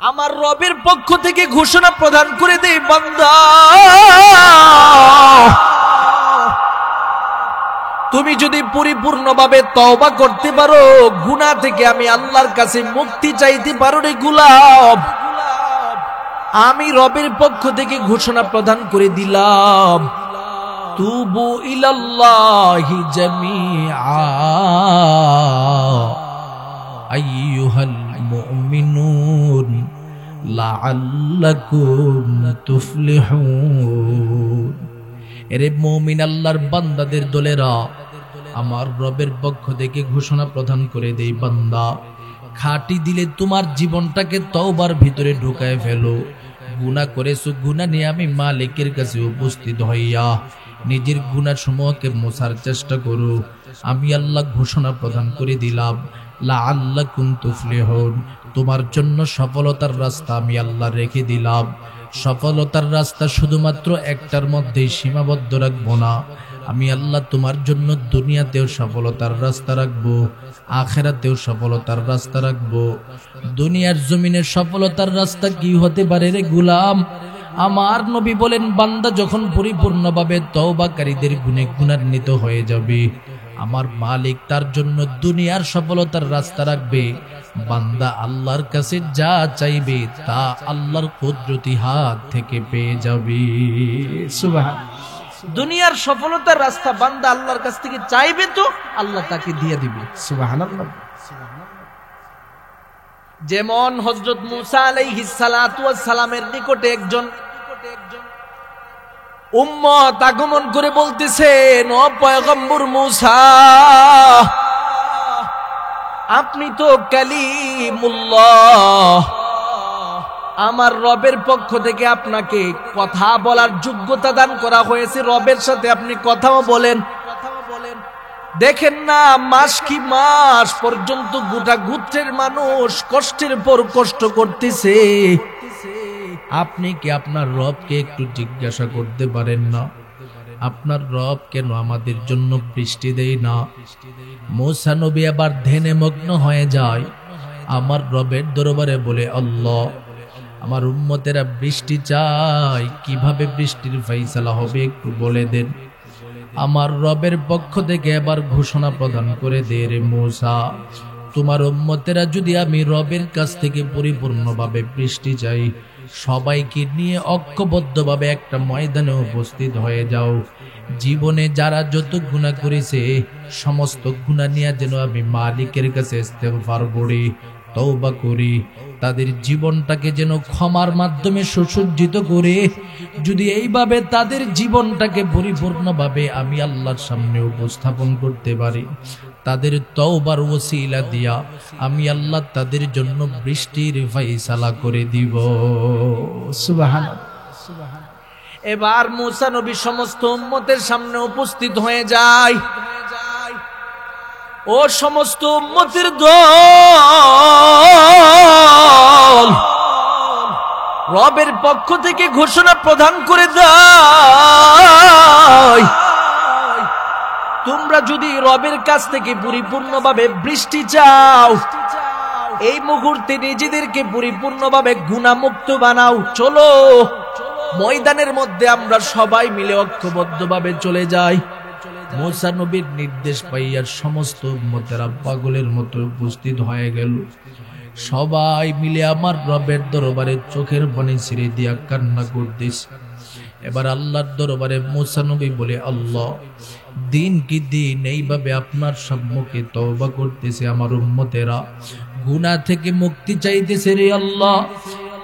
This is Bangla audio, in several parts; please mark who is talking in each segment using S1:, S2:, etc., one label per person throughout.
S1: আমার রবের পক্ষ থেকে ঘোষণা প্রদান করে দেই, বান্দা তুমি যদি পরিপূর্ণভাবে তওবা করতে পারো, গুনাহ থেকে আমি আল্লাহর কাছে মুক্তি চাইতে পারো রে গোলাম, আমি রবের পক্ষ থেকে ঘোষণা প্রদান করে দিলাম, তুবু ইলাল্লাহি জামিআ আইয়ুহাল মুমিনুন লাআল্লাকুম তুফলিহুন। এরে মুমিন আল্লাহর বান্দাদের দলেরা, আমার রবের পক্ষ থেকে ঘোষণা প্রদান করে দেই, বান্দা খাঁটি দিলে তোমার জীবনটাকে তওবার ভিতরে ঢুকায় ফেলো। গুনাহ করেছো, গুনাহ নিয়ে আমি মালিকের কাছে উপস্থিত হইয়া নিজের গুনাহ সমূহকে মোছার চেষ্টা করো। আমি আল্লাহ ঘোষণা প্রদান করে দিলাম, লাআল্লাকুম তুফলিহুন, তোমার জন্য সফলতার রাস্তা আমি আল্লাহ রেখে দিলাম। সফলতার রাস্তা শুধুমাত্র একটার মধ্যেই সীমাবদ্ধ রাখবো না, আমি আল্লাহ তোমার জন্য দুনিয়াতেও সফলতার রাস্তা রাখবো, আখিরাতেও সফলতার রাস্তা রাখবো। দুনিয়ার জমিনের সফলতার রাস্তা কি হতে পারে রে গোলাম? আমার নবী বলেন, বান্দা যখন পরিপূর্ণভাবে তওবাকারীদের গুণে গুণান্বিত হয়ে যাবে, আমার মালিক তার জন্য দুনিয়ার সফলতার রাস্তা রাখবে। বান্দা আল্লাহর কাছে যা চাইবে তা আল্লাহর কুদরতি হাত থেকে পেয়ে যাবে। সুবহানাল্লাহ। দুনিয়ার সফলতার রাস্তা বান্দা আল্লাহর কাছ থেকে চাইবে তো আল্লাহ তাকে দিয়ে দিবে। সুবহানাল্লাহ। যেমন হযরত মূসা আলাইহিস সালাতু ওয়াস সালামের নিকটে একজন উম্মত আগমন করে বলতেছেন, ও পয়গম্বর মূসা, আপনি তো কালিমুল্লাহ, আমার রবের পক্ষ থেকে আপনাকে কথা বলার যোগ্যতা দান করা হয়েছে, রবের সাথে আপনি কথাও বলেন। দেখেন না, মাস কি মাস পর্যন্ত গোটা গোত্রের মানুষ কষ্টের পর কষ্ট করতেছে, আপনি কি আপনার রবকে একটু জিজ্ঞাসা করতে পারেন না, আপনার রব কেন আমাদের জন্য বৃষ্টি দেয় না? মূসা নবী আবার ধ্যানে মগ্ন হয়ে যায়, আমার রবের দরবারে বলে, আল্লাহ, আমার উম্মতেরা বৃষ্টি চায়, কিভাবে বৃষ্টির ফাইসালা হবে একটু বলে দেন। আমার রবের পক্ষ থেকে এবার ঘোষণা প্রদান করে দে রে মূসা, তোমার উম্মতেরা যদি আমি রবের কাছ থেকে পরিপূর্ণভাবে বৃষ্টি চাই, সবাইকে নিয়ে ঐক্যবদ্ধভাবে একটা ময়দানে উপস্থিত হয়ে যাও। জীবনে যারা যত গুনাহ করেছে সমস্ত গুনাহ নিয়ে যেন আমি মালিকের কাছে ইস্তেগফার করি, তওবা করি, তাদের জীবনটাকে যেন ক্ষমার মাধ্যমে সুসজ্জিত করে, যদি এইভাবে তাদের জীবনটাকে পরিপূর্ণভাবে আমি আল্লাহর সামনে উপস্থাপন করতে পারি, তাদের তওবার ওসিলা দিয়া আমি আল্লাহ তাদের জন্য বৃষ্টির ফায়সালা করে দিব। সুবহানাল্লাহ। এবার মূসা নবী সমস্ত উম্মতের সামনে উপস্থিত হয়ে যায়। ও সমস্ত উম্মতের দল, রবের পক্ষ থেকে ঘোষণা প্রদান করে দেয়, তোমরা যদি রবের কাছ থেকে পরিপূর্ণভাবে বৃষ্টি চাও, এই মুহূর্তে নিজেদেরকে পরিপূর্ণভাবে গুনাহমুক্ত বানাও। চলো ময়দানের মধ্যে আমরা সবাই মিলে ঐক্যবদ্ধভাবে চলে যাই। মূসা নবীর নির্দেশ পাইয়া সমস্ত উম্মতেরা পাগলের মতো উপস্থিত হয়ে গেল। সবাই মিলে আমার রবের দরবারে চোখের পানি ছেড়ে দিয়া কান্না করতেছে। এবার আল্লাহর দরবারে মূসা নবী বলে, আল্লাহ, দিন কি দিন এইভাবে আপনার সম্মুখে তওবা করতেছে আমার উম্মতেরা, গুনাহ থেকে মুক্তি চাইতেছে রে আল্লাহ,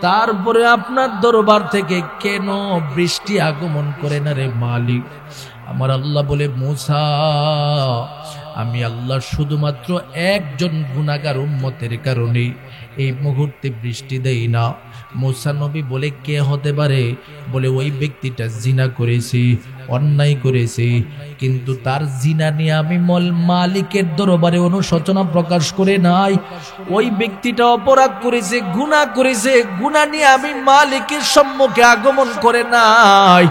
S1: তারপরে আপনার দরবার থেকে কেন বৃষ্টি আগমন করে না রে মালিক? আমার আল্লাহ বলে, মূসা, আমি আল্লাহ শুধুমাত্র একজন গুনাহগার উম্মতের কারণে এই মুহূর্তে বৃষ্টি দেই না। মূসা নবী বলে, কে হতে পারে? বলে, ওই ব্যক্তিটা জিনা করেছে, অন্যায় করেছে, কিন্তু তার জিনা নিয়ে আমি মালিকের দরবারে অনুশোচনা প্রকাশ করে নাই। ওই ব্যক্তিটা অপরাধ করেছে, গুনাহ করেছে, গুনাহ নিয়ে আমি মালিকের সম্মুখে আগমন করে নাই।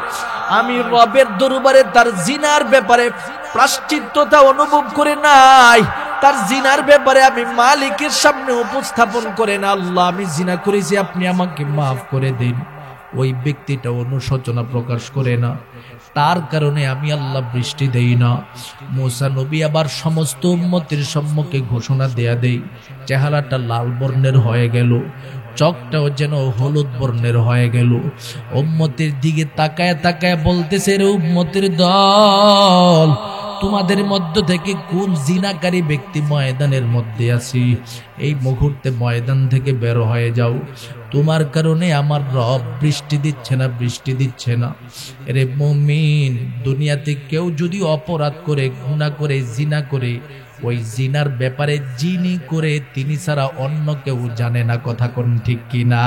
S1: আমি রবের দরবারে তার জিনার ব্যাপারে প্রায়শ্চিত্ততা অনুভব করে নাই, তার জিনার ব্যাপারে আমি মালিকের সামনে উপস্থাপন করেন, আল্লাহ আমি জিনা করেছি, আপনি আমাকে মাফ করে দিন, ওই ব্যক্তিটা অনুশোচনা প্রকাশ করে না, তার কারণে আমি আল্লাহ বৃষ্টি দেই না। মুসা নবী আবার সমস্ত উম্মতের সম্মুখে ঘোষণা দেয়া দেই, চেহারাটা লাল বর্ণের হয়ে গেল, চোখটাও যেন হলুদ বর্ণের হয়ে গেল। উম্মতের দিকে তাকায় তাকায় বলতেছে, রে উম্মতের দল, তোমাদের মধ্য থেকে কোন জিনাকারী ব্যক্তি ময়দানের মধ্যে আছি, এই মুহূর্তে ময়দান থেকে বের হয়ে যাও, তোমার কারণে আমার রব বৃষ্টি দিচ্ছে না, বৃষ্টি দিচ্ছে না। রে মুমিন, দুনিয়াতে কেউ যদি অপরাধ করে, গুনাহ করে, জিনা করে, ওই জিনার ব্যাপারে যিনি করে তিনি ছাড়া অন্য কেউ জানে না, কথা কোন ঠিক কিনা?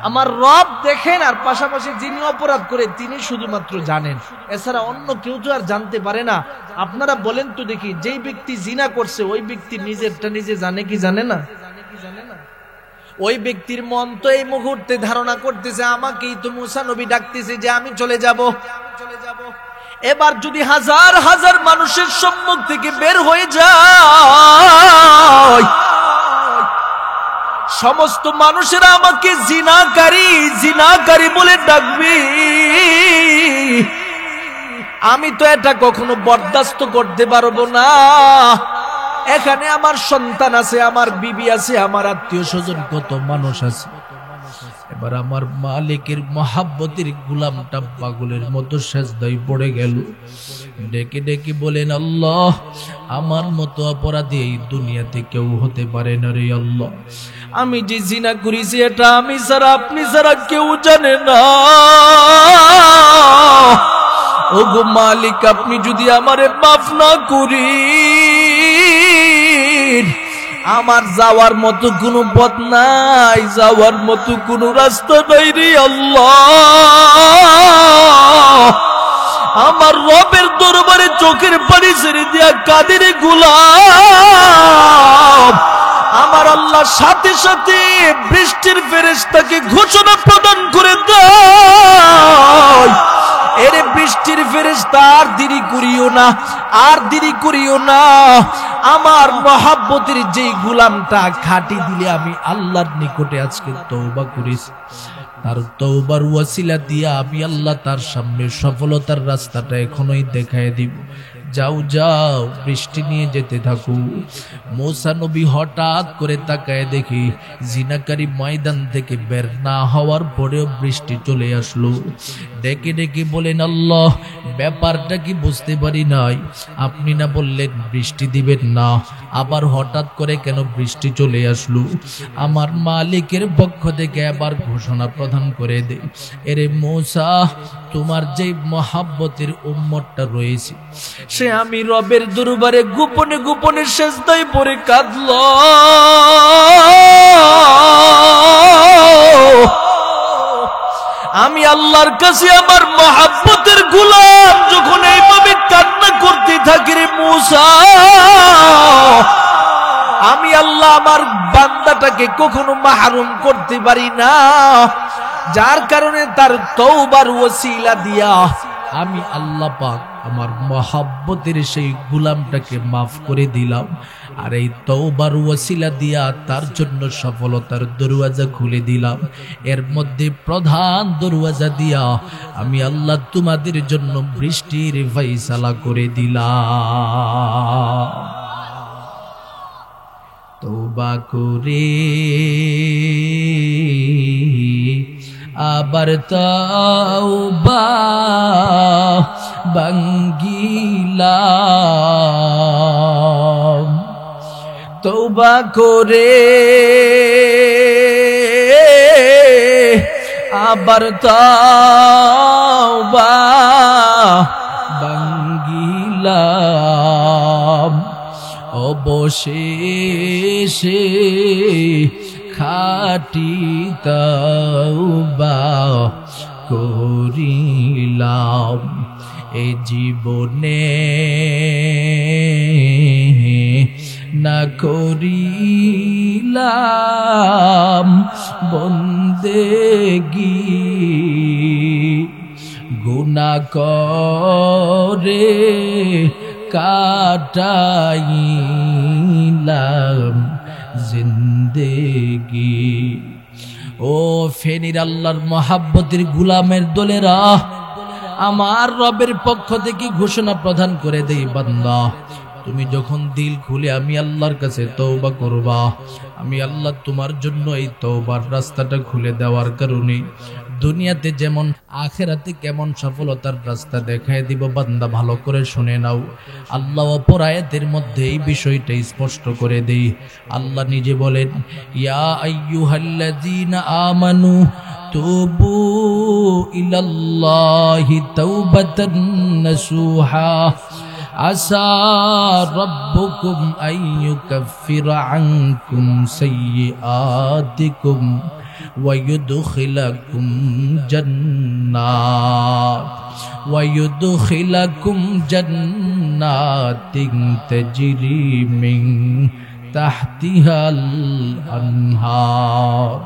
S1: আমার রব দেখেন, আর পাশাপাশি যিনি অপরাধ করে তিনি শুধুমাত্র জানেন, এছাড়া অন্য কেউ তো আর জানতে পারে না। আপনারা বলেন তো দেখি, যেই ব্যক্তি জিনা করছে ওই ব্যক্তি নিজেরটা নিজে জানে কি জানে না? ওই ব্যক্তির মন তো এই মুহূর্তে ধারণা করতেছে আমাকেই তো মুসা নবী ডাকতেছে যে আমি চলে যাব। এবার যদি হাজার হাজার মানুষের সম্মুখ থেকে বের হয়ে যায়, সমস্ত মানুষেরা আমাকে জিনাকারী জিনাকারী বলে ডাকবে, আমি তো এটা কখনো বরদাস্ত করতে পারবো না। এখানে আমার সন্তান আছে, আমার বিবি আছে, আমার আত্মীয় স্বজন কত মানুষ আছে। এবার আমার মালিকের মহাব্বতের গোলামটা পাগলের মতো সেজদায় পড়ে গেল, ডেকে ডেকে বলেন, আল্লাহ আমার মতো অপরাধী এই দুনিয়াতে কেউ হতে পারে না রে আল্লাহ, আমি যে জিনা করেছি এটা আমি ছাড়া আপনি ছাড়া কেউ জানে না। ওগো মালিক, আপনি যদি আমারে মাফ না করি, আমার যাওয়ার মতো কোনো পথ নাই, যাওয়ার মতো কোনো রাস্তা নাই রে আল্লাহ। আমার রবের দরবারে চোখের পানি ছেড়ে দিয়া কাদের গোলাম, আমার আল্লাহ সাথে সাথে বৃষ্টির ফেরেশতাকে ঘোষণা প্রদান করে দেয়, এরে বৃষ্টির ফেরেশতা আর দেরি করিও না, আর দেরি করিও না। আমার মহাব্বতের যে গোলামটা খাঁটি দিলে আমি আল্লাহর নিকটে আজকে তওবা করেছি, তার তওবার ওয়াসিলা দিয়া আমি আল্লাহ তার সামনে সফলতার রাস্তাটা এখনই দেখায় দিব। যাও যাও, বৃষ্টি নিয়ে যেতে থাকো। মুসা নবী হঠাৎ করে তাকায় দেখি জিনাকারী ময়দান থেকে বের না হওয়ার পরেও বৃষ্টি চলে আসলো। ডেকে ডেকে বলেন, আল্লাহ ব্যাপারটা কি বুঝতে পারি নাই, আপনি না বললেন বৃষ্টি দিবেন না, আবার হঠাৎ করে কেন বৃষ্টি চলে আসলো? আমার মালিকের পক্ষ থেকে আবার ঘোষণা প্রদান করে দে, এরে মুসা তোমার যে মহাব্বতের উম্মতটা রয়েছে সে আমি রবের দরবারে গোপনে গোপনে সেজদায় পড়ে কাঁদল। আমি আল্লাহর কাছে আমার মহাব্বতের গোলাম যখন এইভাবে কান্না করতে থাকি, রে মুসা আমি আল্লাহ আমার বান্দাটাকে কখনো মাহরুম করতে পারি না, যার কারণে তার তওবার ওসিলা দিয়া আমি আল্লাহ পাক আমার মহাব্বতের সেই গোলামটাকে মাফ করে দিলাম। আর এই তওবার ওসিলা দিয়া তার জন্য সফলতার দরওয়াজা খুলে দিলাম। এর মধ্যে প্রধান দরওয়াজা দিয়া আমি আল্লাহ তোমাদের জন্য বৃষ্টির ফয়সালা করে দিলাম। তওবা করে আবার তওবা ভাঙ্গিলাম, তওবা করে আবার তওবা ভাঙ্গিলাম, অবশেষে খাঁটি তওবা করিলাম। এ জীবনে না করিলাম বন্দেগি, গুনাহ করে কাটাইলাম জিন্দেগি। ও ফেনীর আল্লাহর মহাব্বতের গুলামের দলেরা, আমার রবের পক্ষ থেকে ঘোষণা প্রদান করে দেই, বান্দা তুমি যখন দিল খুলে আমি আল্লাহর কাছে তওবা করবা, আমি আল্লাহ তোমার জন্য এই তওবার রাস্তাটা খুলে দেওয়ার কারণে দুনিয়াতে যেমন আখিরাতে কেমন সফলতার রাস্তা দেখায় দিব। বান্দা ভালো করে শুনে নাও, আল্লাহ অপর আয়াতের মধ্যে এই বিষয়টা স্পষ্ট করে দেই। আল্লাহ নিজে বলেন, ইয়া আইয়ুহাল্লাযীনা আমানু তুবু ইলাল্লাহি তাওবাতান নাসুহা আসা রাব্বুকুম আইয়ুকাফিরা আনকুম সাইয়্যাতিকুম ويدخلكم جنات تجري من تحتها الأنهار।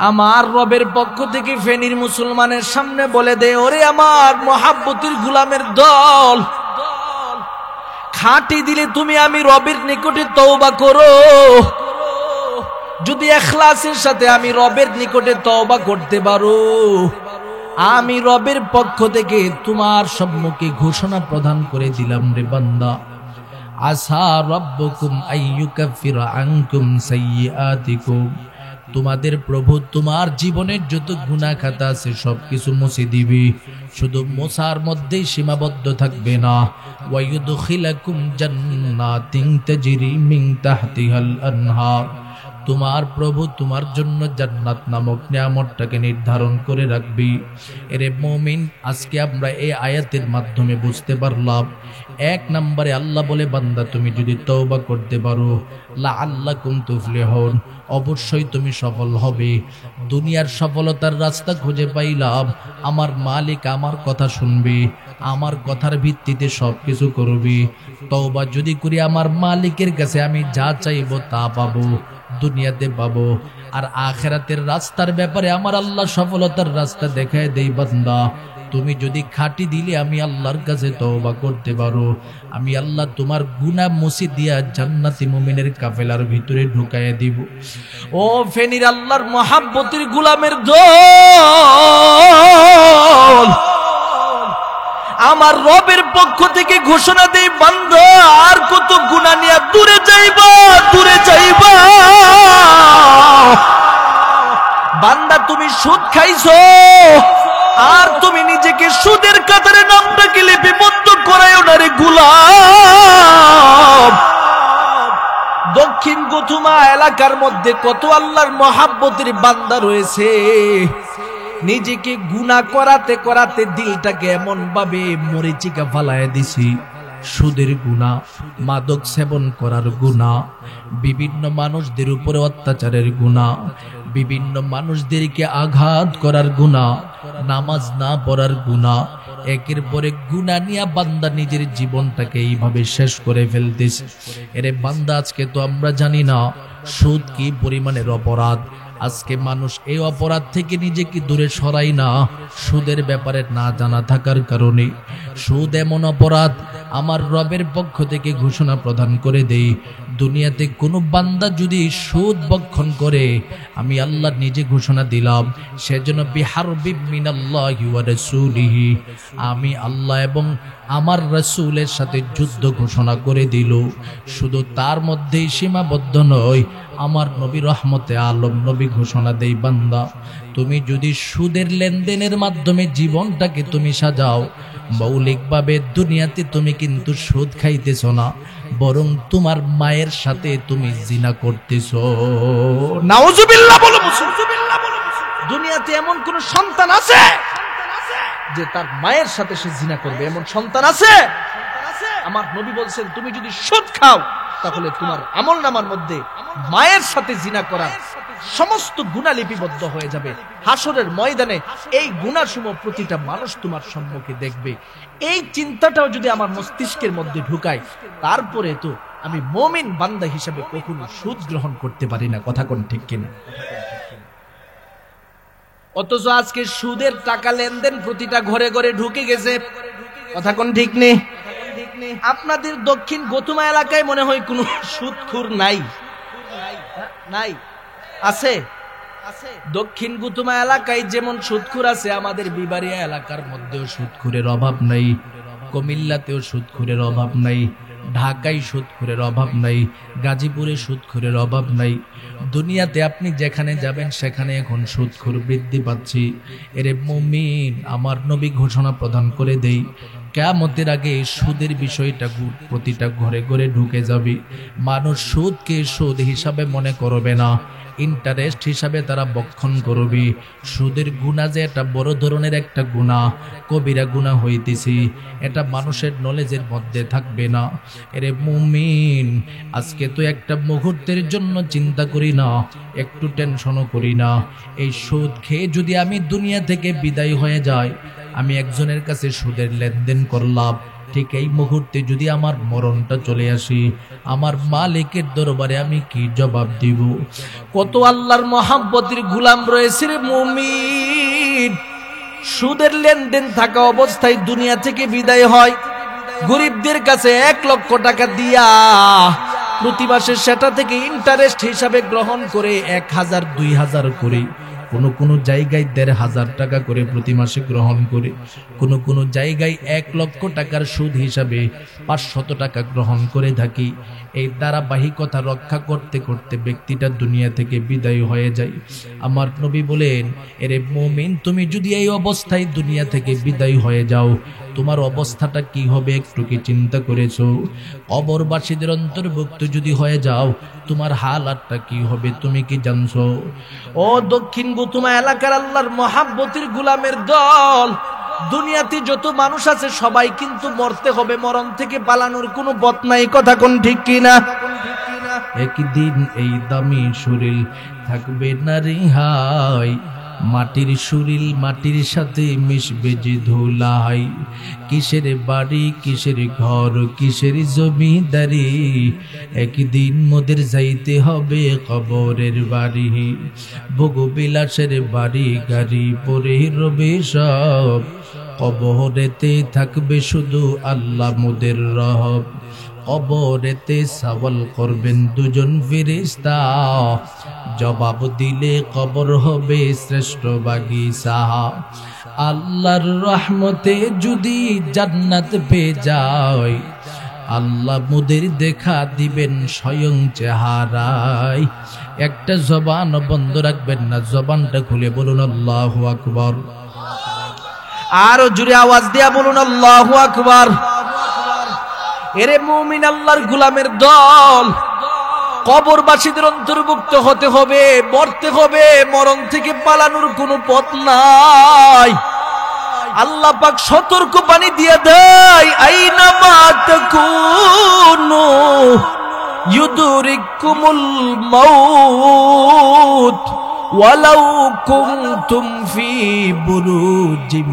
S1: আমার রবের পক্ষ থেকে ফেনীর মুসলমানের সামনে বলে দে, ওরে আমার মহাব্বতের গোলামের দল, খাঁটি দিলে তুমি আমি রবের নিকটে তওবা করো। যদি ইখলাসের সাথে আমি রবের নিকটে তওবা করতে পারো, আমি রবের পক্ষ থেকে তোমার সম্মুখে ঘোষণা প্রদান করে দিলাম রে বান্দা, আসা রাব্বুকুম আইয়ুকাফিরা আনকুম সাইয়্যাতিকুম, তোমাদের প্রভু তোমার জীবনের যত গুনাহ খাতা আছে সবকিছু মুছে দিবে। শুধু মোছার মধ্যেই সীমাবদ্ধ থাকবে না, ওয়ায়ুদখিলাকুম জান্নাতিন তাজরি মিন তাহতিহাল আনহার, তোমার প্রভু তোমার জন্য জান্নাত নামক নিয়ামতটাকে নির্ধারণ করে রাখবি। এরে মুমিন, আজকে আমরা এই আয়াতের মাধ্যমে বুঝতে পারলাম, এক নম্বরে আল্লাহ বলে, বান্দা তুমি যদি তওবা করতে পারো, লাআল্লাকুম তুফলিহুন, অবশ্যই তুমি সফল হবে। দুনিয়ার সফলতার রাস্তা খুঁজে পাইলাম, আমার মালিক আমার কথা শুনবে, আমার কথার ভিত্তিতে সবকিছু করবে। তওবা যদি করি আমার মালিকের কাছে আমি যা চাইবো তা পাবো, দুনিয়াতে পাবো। আর আখিরাতের রাস্তার ব্যাপারে আমার আল্লাহ সফলতার রাস্তা দেখায় দেই, বান্দা তুমি যদি খাঁটি দিলে আমি আল্লাহর কাছে তওবা করতে পারো, আমি আল্লাহ তোমার গুনাহ মুছে দিয়া জান্নাতি মুমিনের কাফেলার ভিতরে ঢুকাইয়া দিব। ও ফেনীর আল্লাহর মহাব্বতের গোলামের দল, আমার রবের পক্ষ থেকে ঘোষণা দেই, বান্দা আর কত গুনাহ নিয়ে দূরে যাইবা, দূরে যাইবা। বান্দা তুমি সুদ খাইছো, আর তুমি নিজেকে সুদের কাতারে নামটাকে লিপিবদ্ধ করায়ও না রে গোলাম। দক্ষিণ গথুমা এলাকার মধ্যে কত আল্লাহর মহাব্বতের বান্দা রয়েছে, নিজেকে গুনাহ করাতে করাতে দিলটাকে এমন ভাবে মরিচিকা ফালায় দিছি। সুদের গুনাহ, মাদক সেবন করার গুনাহ, বিভিন্ন মানুষদের উপরে অত্যাচারের গুনাহ, বিভিন্ন মানুষদেরকে আঘাত করার গুনাহ, নামাজ না পড়ার গুনাহ, একের পরে গুনাহ নিয়ে বান্দা নিজের জীবনটাকে এইভাবে শেষ করে ফেলতেছে। এরে বান্দা, আজকে তো আমরা জানি না সুদ কি পরিমাণের অপরাধ। আজকে মানুষ এই অপরাধ থেকে নিজেকে দূরে সরাই না, সুদের ব্যাপারে না জানা থাকার কারণে। সুদ এমন অপরাধ, আমার রবের পক্ষ থেকে ঘোষণা প্রদান করে দেই, দুনিয়াতে কোনো বান্দা যদি সুদ ভক্ষণ করে, আমি আল্লাহ নিজে ঘোষণা দিলাম, সেজন্য বিহারবিম মিনাল্লাহি ওয়া রাসূলিহি, আমি আল্লাহ এবং আমার রাসূলের সাথে যুদ্ধ ঘোষণা করে দিল। শুধু তার মধ্যেই সীমাবদ্ধ নয়, আমার নবী রহমতে আলম নবী ঘোষণা দেই, বান্দা তুমি যদি সুদের লেনদেনের মাধ্যমে জীবনটাকে তুমি সাজাও, মৌলিকভাবে দুনিয়াতে তুমি কিন্তু সুদ খাইতেছ না, বরং তোমার মায়ের সাথে তুমি জিনা করতেছো। নাউজুবিল্লাহ বলো। দুনিয়াতে এমন কোন সন্তান আছে যে তার মায়ের সাথে সে জিনা করবে? এমন সন্তান আছে? আমার নবী বলছেন, তুমি যদি সুদ খাও তাহলে তোমার আমলনামার মধ্যে মায়ের সাথে জিনা করার সমস্ত গুনাহ লিপিবদ্ধ হয়ে যাবে। হাসরের ময়দানে এই গুনাহসমূহ প্রতিটা মানুষ তোমার সম্মুখে দেখবে। এই চিন্তাটাও যদি আমার মস্তিষ্কের মধ্যে ঢুকায়, তারপরে তো আমি মুমিন বান্দা হিসেবে কখনো সুদ গ্রহণ করতে পারি না। কথা কোন ঠিক কিনা? অথচ আজকে সুদের টাকা লেনদেন প্রতিটা ঘরে ঘরে ঢুকে গেছে। কথা কোন ঠিক নেই? আপনাদের দক্ষিণ গতুমা এলাকায় মনে হয় কোনো সুদখোর নাই? নাই? আছে? দক্ষিণ গুতুমা এলাকায় যেমন সুদখোর আছে, আমাদের বিবাড়িয়া এলাকার মধ্যেও সুদখোরের অভাব নাই, কুমিল্লাতেও সুদখোরের অভাব নাই, ঢাকায় সুদখোরের অভাব নাই, গাজীপুরে সুদখোরের অভাব নাই। দুনিয়াতে আপনি যেখানে যাবেন সেখানে এখন সুদখোর বৃদ্ধি পাচ্ছে। এরে মুমিন, আমার নবী ঘোষণা প্রদান করে দেই, কিয়ামতের আগে সুদের বিষয়টা প্রতিটা ঘরে ঘরে ঢুকে যাবে। মানুষ সুদকে সুদ হিসাবে মনে করবে না, ইন্টারেস্ট হিসাবে তারা বক্ষণ করবে। সুদের গুনাহ যে এটা বড় ধরনের একটা গুনাহ, কবিরা গুনাহ হইতেছে, এটা মানুষের নলেজের মধ্যে থাকবে না। এরে মুমিন, আজকে তো একটা মুহূর্তের জন্য চিন্তা করি না, একটু টেনশনও করি না। এই সুদ খেয়ে যদি আমি দুনিয়া থেকে বিদায় হয়ে যাই, আমি একজনের কাছে সুদের লেনদেন করলাম, ঠিক এই মুহূর্তে যদি আমার মরণটা চলে আসি, আমার মালিকের দরবারে আমি কি জবাব দিব? কত আল্লাহর মহাব্বতের গোলাম রয়েছে রে মুমিন, সুদের লেনদেন থাকা অবস্থায় দুনিয়া থেকে বিদায় হয়। গরিবদের কাছে 1 লক্ষ টাকা দিয়া প্রতি মাসে সেটা থেকে ইন্টারেস্ট হিসাবে গ্রহণ করে 1000 2000 করে, কোন জায়গায় 1500 টাকা করে প্রতি মাসে গ্রহণ করে, কোন জায়গায় 1 লক্ষ টাকার সুদ হিসাবে 500 টাকা গ্রহণ করে থাকি। এই ধারাবাহিকতা রক্ষা করতে করতে ব্যক্তিটা দুনিয়া থেকে বিদায় হয়ে যায়। আমার নবী বলেন, এরে মুমিন, তুমি যদি এই অবস্থায় দুনিয়া থেকে বিদায় হয়ে যাও, তোমার অবস্থাটা কি হবে একটু কি চিন্তা করেছো? কবরবাসীদের অন্তর্ভুক্ত যদি হয়ে যাও, তোমার হালাতটা কি হবে তুমি কি জানছো? ও দক্ষিণ গুতুমা এলাকার আল্লাহর মহাব্বতের গোলামের দল, দুনিয়াতে যত মানুষ আছে সবাই কিন্তু মরতে হবে, মরণ থেকে পালানোর কোনো পথ নাই। কথা কোন ঠিক কিনা? একদিন এই দামি শরীর থাকবে না রেহাই, মাটির শরীর মাটির সাথে মিশবে যে ধুলাই। কিসের বাড়ি কিসের ঘর কিসের জমিদারি, একদিন মোদের যাইতে হবে কবরের বাড়ি। ভোগবিলাসের বাড়ি গাড়ি পরে রবে সব, কবরেতে থাকবে শুধু আল্লাহ মোদের রব। কবরেতে সওয়াল করবেন দুজন ফেরেশতা, জবাব দিলে কবর হবে শ্রেষ্ঠ বাগিচা। আল্লাহর রহমতে যদি জান্নাত পেয়ে যায়, আল্লাহ মোদের দেখা দিবেন স্বয়ং চেহারায়। একটা জবান বন্ধ রাখবেন না, জবানটা খুলে বলুন আল্লাহু আকবার। আরো জোরে আওয়াজ দিয়া বলুন আল্লাহু আকবার। এরে মুমিন, আল্লাহর গোলামের দল, কবরবাসীদের অন্তর্ভুক্ত হতে হবে, মরতে হবে, মরণ থেকে পালানোর কোনো পথ নাই। আল্লাহ পাক সতর্ক বাণী দিয়ে দেয়, আইনা মা তাকুনু ইউদরিকুমুল মাউত ওয়ালাউ কুনতুম ফি বুরুজিম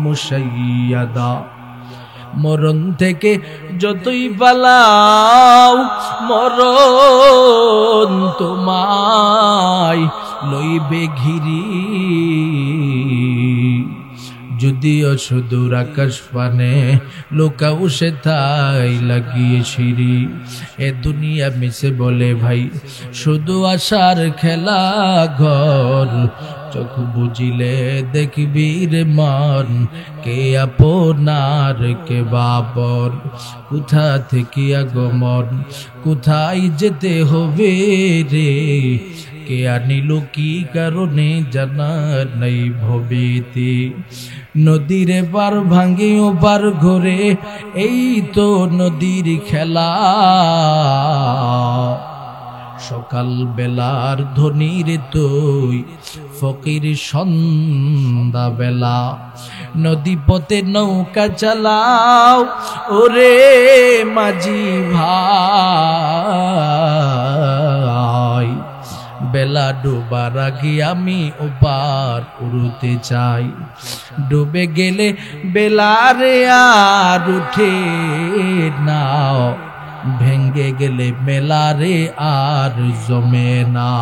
S1: মুশাইয়াদা। মরণ থেকে যতই পালাও, মরণ তোমায় লইবে ঘিরি। যদিও সুদূর আকাশ পানে লোকাও সে তাই লাগিয়ে সিঁড়ি। এ দুনিয়া মিশে বলে ভাই শুধু আশার খেলা ঘর, চোখ বুঝিলে দেখবি রে মন, কে আপনার কে বাবর। কোথা থেকে আগমন, কোথায় যেতে হবে রে, কে আনিল কি কারণে জানা নাই ভবেতে। নদীর পার ভাঙে ও পার ঘরে, এই তো নদীর খেলা। সকাল বেলার ধনীর তুই, ফকির সন্ধ্যা বেলা। নদী পথে নৌকা চালাও ওরে মাঝি ভাই, বেলা ডুবার আগে আমি ওপার উড়তে চাই। ডুবে গেলে বেলারে আর উঠে নাও, ভেঙ্গে গেলে মেলারে আর জমে না।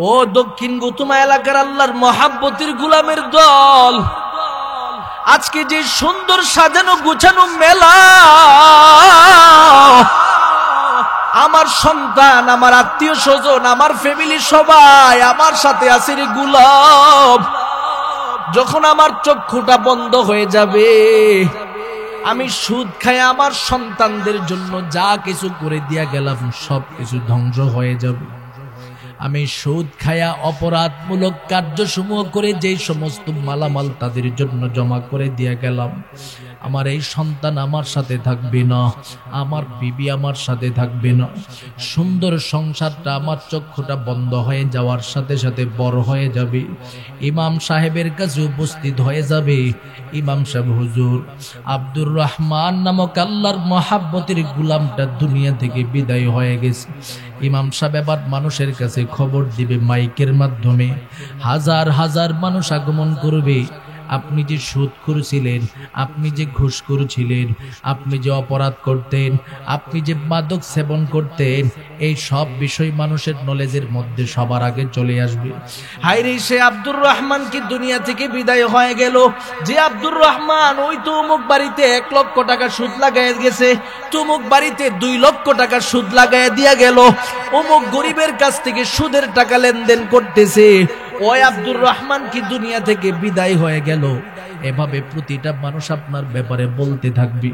S1: ও দক্ষিণ গুতুমা এলাকার আল্লাহর মহাব্বতের গোলামের দল, আজকে যে সুন্দর সাজানো গুছানো মেলা, আমার সন্তান, আমার আত্মীয় স্বজন, আমার ফ্যামিলি সবাই আমার সাথে আছে রে গোলাপ। যখন আমার চক্ষুটা বন্ধ হয়ে যাবে, আমি সুদ খাই আমার সন্তানদের জন্য যা কিছু করে দিয়া গেলাম সব কিছু ধ্বংস হয়ে যাবে। আমি সুদ খায়া অপরাধমূলক কার্যসমূহ করে যে সমস্ত মালামাল তাদের জন্য জমা করে দিয়া গেলাম, আমার এই সন্তান আমার সাথে থাকবে না, আমার বিবি আমার সাথে থাকবে না। সুন্দর সংসারটা আমার চক্ষুটা বন্ধ হয়ে যাওয়ার সাথে সাথে বড় হয়ে যাবে। ইমাম সাহেবের কাছে উপস্থিত হয়ে যাবে, ইমাম সাহেব হুজুর, আব্দুর রহমান নামক আল্লাহর মহাব্বতের গোলামটা দুনিয়া থেকে বিদায় হয়ে গেছে। ইমাম সাহেব এবার মানুষের কাছে খবর দিবে মাইকের মাধ্যমে, হাজার হাজার মানুষ আগমন করবে। আপনি যে সুদখোর ছিলেন, আপনি যে ঘুষখোর ছিলেন, আপনি যে অপরাধ করতেন, আপনি যে মাদক সেবন করতেন, এই সব বিষয় মানুষের নলেজের মধ্যে সবার আগে চলে আসবে। হায়রে, সে আব্দুর রহমান কি দুনিয়া থেকে বিদায় হয়ে গেল? যে আব্দুর রহমান ওই তো অমুক বাড়িতে 1 লক্ষ টাকা সুদ লাগায় গেছে, তুমুক বাড়িতে 2 লক্ষ টাকা সুদ লাগায় দিয়া গেল, অমুক গরিবের কাছ থেকে সুদের টাকা লেনদেন করতেছে, ওই আব্দুর রহমান কি দুনিয়া থেকে বিদায় হয়ে গেল? এভাবে প্রতিটা মানুষ আপনার ব্যাপারে বলতে থাকবে।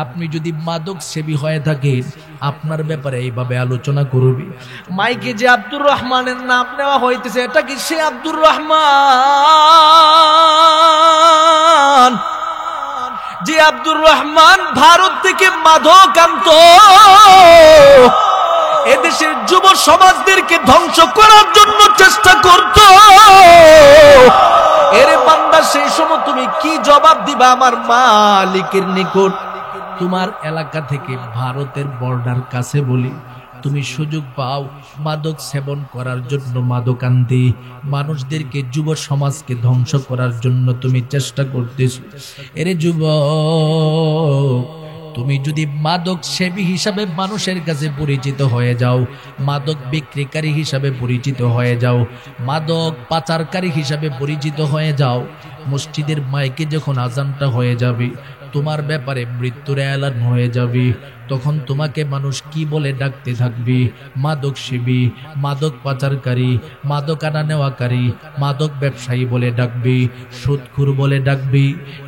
S1: আপনি যদি মাদক সেবী হয়ে থাকেন, আপনার ব্যাপারে এইভাবে আলোচনা করবে। মাইকে যে আব্দুর রহমানের নাম নেওয়া হইতেছে, এটা কি সে আব্দুর রহমান যে আব্দুর রহমান ভারত থেকে মাদক আনতো, এদেশের যুব সমাজদেরকে ধ্বংস করার জন্য চেষ্টা করত? এরে বান্দা, সেই সময় তুমি কি জবাব দিবা আমার মালিকের নিকট? তোমার এলাকা থেকে ভারতের বর্ডার কাছে বলি, তুমি সুযোগ পাও মাদক সেবন করার জন্য, মাদক আনতে, মানুষদেরকে, যুব সমাজকে ধ্বংস করার জন্য তুমি চেষ্টা করতেছো। এরে যুবক, তুমি যদি মাদক সেবী হিসাবে মানুষের কাছে পরিচিত হয়ে যাও, মাদক বিক্রিকারী হিসাবে পরিচিত হয়ে যাও, মাদক পাচারকারী হিসাবে পরিচিত হয়ে যাও, মসজিদের মাইকে যখন আজানটা হয়ে যাবে, তোমার ব্যাপারে মৃত্যুর এলান হয়ে যাবে, তখন তোমাকে মানুষ কি বলে ডাকতে থাকবে? মাদক সেবী, মাদক পাচারকারী, মাদক আনা নেওয়াকারী, মাদক ব্যবসায়ী বলে ডাকবে, সুদখোর বলে ডাকবে।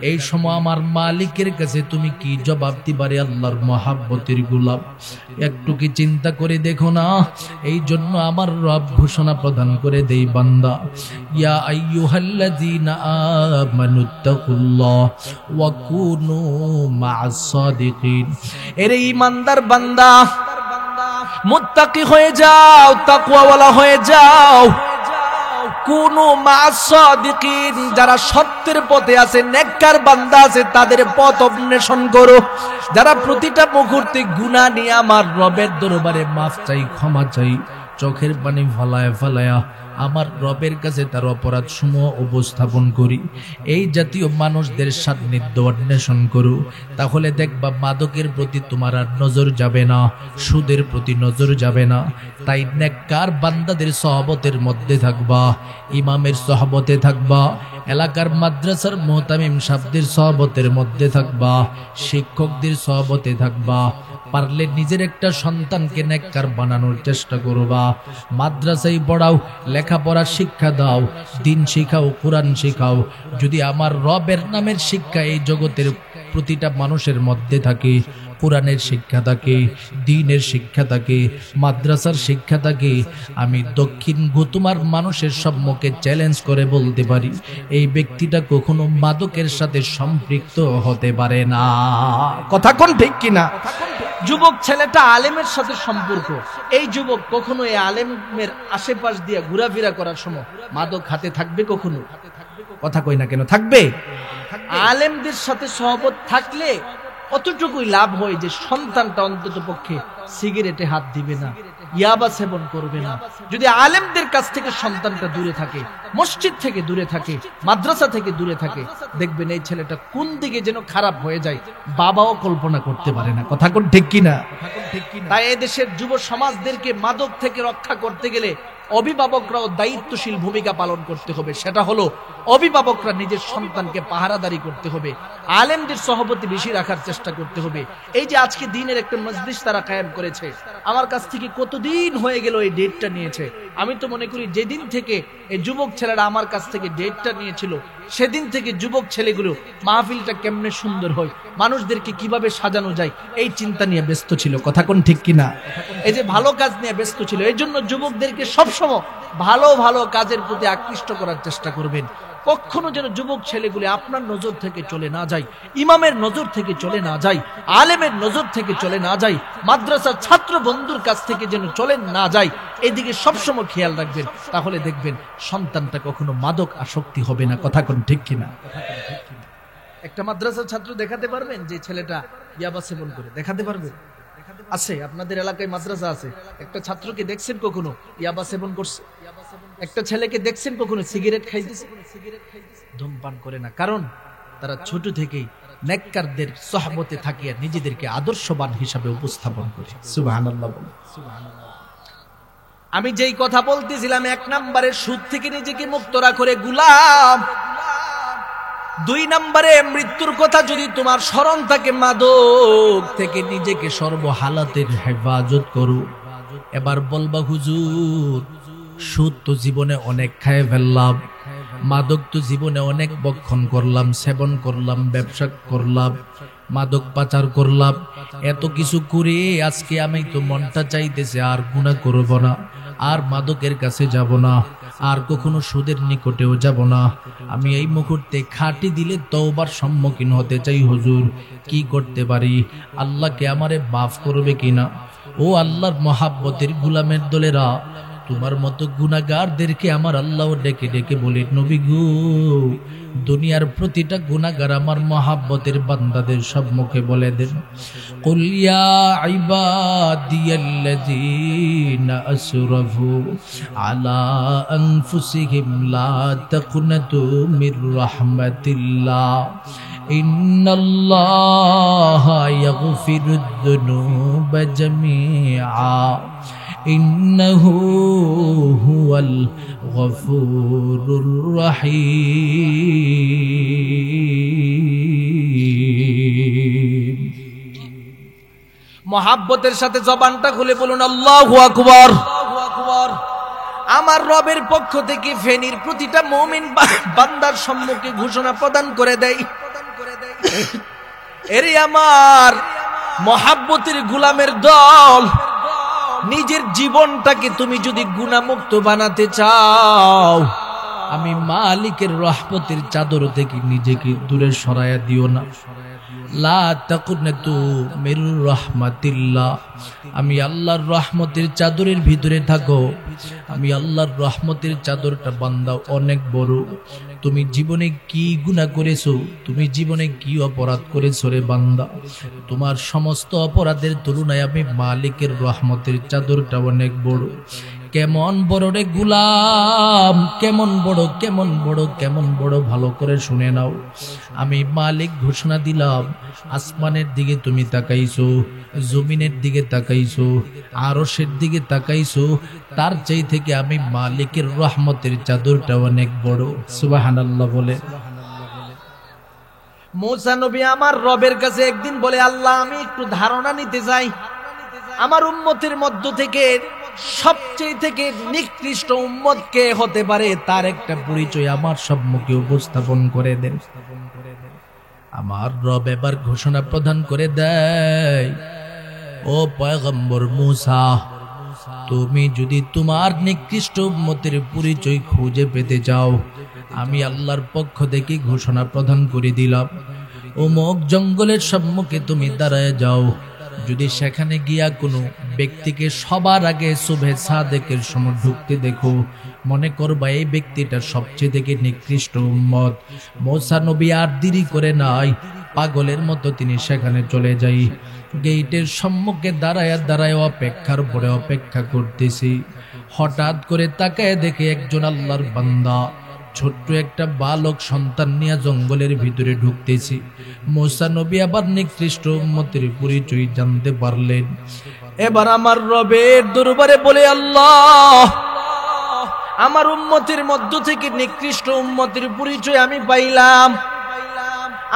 S1: এই সময় আমার মালিকের কাছে তুমি কি জবাব দিবারে আল্লাহর মহাব্বতের গোলাম? একটু কি চিন্তা করে দেখো না? এই জন্য আমার রব ঘোষণা প্রদান করে দেই, বান্দা, ইয়া আইয়ুহাল্লাযীনা আমানুত্তাকুল্লাহ ওয়া কুনু মা'আস সাদিকিন। এর ঈমানদার বান্দা, মুত্তাকি হয়ে যাও, তাকওয়াওয়ালা হয়ে যাও। কুনু মা'আস সাদিকিন, যারা সত্যের পথে আছে, নেককার বান্দা আছে, তাদের পথ অন্বেষণ করো। যারা প্রতিটা মুহূর্তে গুনাহ নিয়ে আমার রবের দরবারে মাফ চাই, ক্ষমা চাই, চোখের পানি ফলায়া ফলায়া আমার রবের কাছে তার অপরাধ সমূহ উপস্থাপন করি, এই জাতীয় মানুষদের সান্নিধ্য অন্বেষণ করো। তাহলে দেখবা মাদকের প্রতি তোমার আর নজর যাবে না, সুদের প্রতি নজর যাবে না। তাই নেককার বান্দাদের সহবতের মধ্যে থাকবা, ইমামের সহবতে থাকবা, এলাকার মাদ্রাসার মুহতামিম সাহেবদের সহবতের মধ্যে থাকবা, শিক্ষকদের সহবতে থাকবা। পারলে নিজের একটা সন্তানকে নেককার বানানোর চেষ্টা করবা। মাদ্রাসায় পড়াও, লেখাপড়া শিক্ষা দাও, দিন শিখাও, কোরআন শিখাও। যদি আমার রবের নামের শিক্ষা এই জগতের প্রতিটা মানুষের মধ্যে থাকে, কোরআনের শিক্ষা থাকে, দ্বীনের শিক্ষা থাকে, মাদ্রাসার শিক্ষা থাকে, আমি দক্ষিণ গুতুমার মানুষের সম্মুখে চ্যালেঞ্জ করে বলতে পারি, এই ব্যক্তিটা কখনো মাদকের সাথে সম্পৃক্ত হতে পারে না। কথা কোন ঠিক কিনা? যুবক ছেলেটা আলেমের সাথে সম্পর্ক, এই যুবক কখনো এই আলেমের আশেপাশ দিয়ে ঘোরাফেরা করার সময় মাদক হাতে থাকবে? কখনো? কথা কই না কেন? থাকবে। আলেমদের সাথে সহবত থাকলে অতটুকুই লাভ হয় যে সন্তানটা অন্তত পক্ষে সিগারেটে হাত দিবে না, ইয়াবা সেবন করবে না। যদি আলেমদের কাছ থেকে সন্তানটা দূরে থাকে, মসজিদ থেকে দূরে থাকে, মাদ্রাসা থেকে দূরে থাকে, দেখবেন এই ছেলেটা কোন দিকে যেন খারাপ হয়ে যায়, বাবাও কল্পনা করতে পারে না। কথা কোন ঠিক কিনা? তাই এই দেশের যুব সমাজদেরকে মাদক থেকে রক্ষা করতে গেলে অভিভাবকরাও দায়িত্বশীল ভূমিকা পালন করতে হবে। সেটা হলো অভিভাবকরা নিজের সন্তানকে পাহারাদারি করতে হবে, আলেমদের সহবতি বেশি রাখার চেষ্টা করতে হবে। এই যে আজকে দিনের একটা মজলিস তারা কায়েম করেছে, আমার কাছ থেকে কতদিন হয়ে গেল এই ডেটটা নিয়েছে। আমি তো মনে করি যেদিন থেকে এই যুবক ছেলেরা আমার কাছ থেকে ডেটটা নিয়েছিল, সেদিন থেকে যুবক ছেলেগুলো মাহফিলটা কেমনে সুন্দর হয়, মানুষদেরকে কিভাবে সাজানো যায়, এই চিন্তা নিয়ে ব্যস্ত ছিল। কথা কোন ঠিক কিনা? এই যে ভালো কাজ নিয়ে ব্যস্ত ছিল। এই জন্য যুবকদেরকে সবসময় ভালো ভালো কাজের প্রতি আকৃষ্ট করার চেষ্টা করবেন। কখনো যেন যুবক ছেলেগুলি আপনার নজর থেকে চলে না যায়, ইমামের নজর থেকে চলে না যায়, আলেমের নজর থেকে চলে না যায়, মাদ্রাসার ছাত্র বন্ধুর কাছ থেকে যেন চলে না যায়, এদিকে সবসময় খেয়াল রাখবেন। তাহলে দেখবেন সন্তানটা কখনো মাদক আসক্তি হবে না। কথা কোন ঠিক কিনা? একটা মাদ্রাসার ছাত্র দেখাতে পারবেন যে ছেলেটা ইয়াবা সেবন করে? দেখাতে পারবেন? আছে, আপনাদের এলাকায় মাদ্রাসা আছে। একটা ছাত্রকে দেখছেন কখনো ইয়াবা সেবন করছে? একটা ছেলেকে দেখছেন কখনো সিগারেট খাইতেছে? ধূমপান করে না। কারণ তারা ছোট থেকেই নেককারদের সহবতে থাকিয়া নিজেদেরকে আদর্শবান হিসাবে উপস্থাপন করে। সুবহানাল্লাহ। আমি যেই কথা বলতেছিলাম, 1 নম্বরে সুদ থেকে নিজেকে মুক্ত রাখরে গোলাম, 2 নম্বরে মৃত্যুর কথা যদি তোমার স্মরণ থাকে, মাদক থেকে নিজেকে সর্বহালাতের হেফাজত করো। এবার বলবা হুজুর, সুদ তো জীবনে অনেক খায় ফেললাম, মাদক তো জীবনে অনেক বক্ষণ করলাম, সেবন করলাম, ব্যবসা করলাম, মাদক পাচার করলাম, এত কিছু করে আজকে আমি তো মনটা চাইতেছে আর গুনাহ করব না, আর মাদকের কাছে যাব না, আর কখনো সুদের নিকটেও যাব না। আমি এই মুহূর্তে খাঁটি দিলে তওবার সম্মুখীন হতে চাই। হুজুর, কি করতে পারি? আল্লাহকে আমারে মাফ করবে কিনা? ও আল্লাহর মহাব্বতের গোলামের দলেরা, তোমার মতো গুনাহগারদেরকে আমার আল্লাহ ডেকে ডেকে বলে, নবী গো, দুনিয়ার প্রতিটা গুনাহগার আমার মহাব্বতের বান্দাদের সম্মুখে বলে দেন, কুল ইয়া ইবাদিয়াল্লাযীনা আসরাফু আলা আনফুসিহিম লা তাকনাতু মির রাহমাতিল্লাহ ইন্নাল্লাহা ইয়াগফিরুদ যুনুবা জামিআ ইন্নাহু হুয়াল গফুরুর রহিম। মহাব্বতের সাথে জবানটা খুলে বলুন আল্লাহু আকবার। আমার রবের পক্ষ থেকে ফেনীর প্রতিটা মুমিন বান্দার সম্মুখে ঘোষণা প্রদান করে দেয়, এরে আমার মহাব্বতের গোলামের দল, নিজের জীবনটাকে তুমি যদি গুনাহমুক্ত বানাতে চাও, আমি মালিকের রহমতের চাদর থেকে নিজেকে দূরে সরাইয়া দিও না। লা তাকুনাতু মির রাহমাতিল্লাহ, আমি আল্লাহর রহমতের চাদরের ভিতরে থাকো। আমি আল্লাহর রহমতের চাদরটা বান্দা অনেক বড়। তুমি জীবনে কি গুনাহ করেছো, তুমি জীবনে কি অপরাধ করেছো রে বান্দা, তোমার সমস্ত অপরাধের তুলনায় আমি মালিকের রহমতের চাদরটা অনেক বড়। কেমন বড় রে গোলাম, কেমন বড়, কেমন বড়, কেমন বড়, ভালো করে শুনে নাও। আমি মালিক ঘোষণা দিলাম, আসমানের দিকে তুমি তাকাইছো, জমিনের দিকে তাকাইছো, আরশের দিকে তাকাইছো, তার চাই থেকে আমি মালিকের রহমতের চাদরটা অনেক বড়। সুবহানাল্লাহ বলে। মুসা নবী আমার রবের কাছে একদিন বলে, আল্লাহ আমি একটু ধারণা নিতে চাই, আমার উম্মতের মধ্য থেকে সবচেয়ে থেকে নিকৃষ্ট উম্মত কে হতে পারে, তার একটা পরিচয় আমার সম্মুখে উপস্থাপন করে দেন। আমার রব এবার ঘোষণা প্রদান করে দেয়, ও পয়গম্বর মুসা, তুমি যদি তোমার নিকৃষ্ট উম্মতের পরিচয় খুঁজে পেতে চাও, আমি আল্লাহর পক্ষ থেকে ঘোষণা প্রদান করে দিলাম, অমুক জঙ্গলের সম্মুখে তুমি দাঁড়ায় যাও। যদি সেখানে গিয়া কোনো ব্যক্তিকে সবার আগে সুবহে সাদেকের সময় ঢুকতে দেখো, মনে করবা এই ব্যক্তিটা সবচেয়ে থেকে নিকৃষ্ট উম্মত। মুসা নবী আর দেরি করে নাই, পাগলের মতো তিনি সেখানে চলে যাই। গেটের সম্মুখে দাঁড়ায় দাঁড়ায় অপেক্ষার পরে অপেক্ষা করতেছি। হঠাৎ করে তাকায় দেখে একজন আল্লাহর বান্দা ছোট্ট একটা বালক সন্তান নিয়ে জঙ্গলের ভিতরে ঢুকতেছি। মুসা নবী আবার নিকৃষ্ট উম্মতের পরিচয় জানতে পারলেন। এবার আমার রবের দরবারে বলে, আল্লাহ আমার উম্মতের মধ্য থেকে নিকৃষ্ট উম্মতের পরিচয় আমি পাইলাম।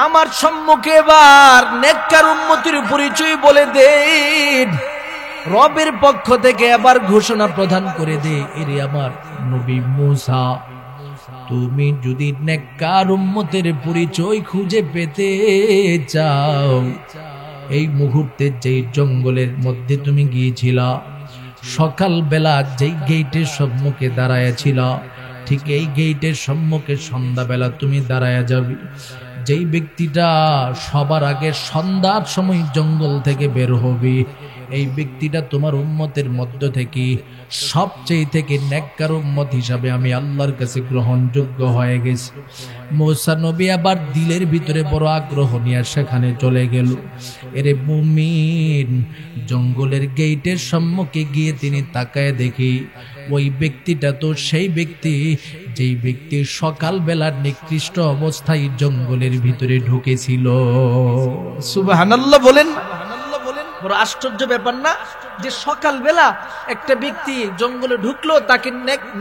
S1: আমার সম্মুখে এবার নেককার উম্মতের পরিচয় বলে দেন, রবের পক্ষ থেকে এবার ঘোষণা প্রদান করে দে, এরে আমার নবী মূসা, তুমি যদি নেককার উম্মতের পরিচয় খুঁজে পেতে চাও, এই মুহূর্তে যেই জঙ্গলের মধ্যে তুমি গিয়েছিলা, সকাল বেলা যেই গেটের সম্মুখে দাঁড়ায়াছিল, ঠিক এই গেটের সম্মুখে সন্ধ্যাবেলা তুমি দাঁড়ায়া যাবে। যেই ব্যক্তিটা সবার আগে সন্ধ্যার সময় জঙ্গল থেকে বের হবে, এই ব্যক্তিটা তোমার উম্মতের মধ্য থেকে সবচেয়ে থেকে নেককার উম্মত হিসাবে আমি আল্লাহর কাছে গ্রহণযোগ্য হয়ে গেছি। মূসা নবী আবার দিলের ভিতরে বড় আগ্রহ নিয়ে সেখানে চলে গেল। এরে মুমিন, জঙ্গলের গেটের সম্মুখে গিয়ে তিনি তাকায় দেখি ওই ব্যক্তিটা তো সেই ব্যক্তি যেই ব্যক্তি সকালবেলার নিকৃষ্ট অবস্থায় জঙ্গলের ভিতরে ঢুকেছিল। সুবহানাল্লাহ বলেন। বড় আশ্চর্য ব্যাপার না, যে সকালবেলা একটা ব্যক্তি জঙ্গলে ঢুকলো, তাকে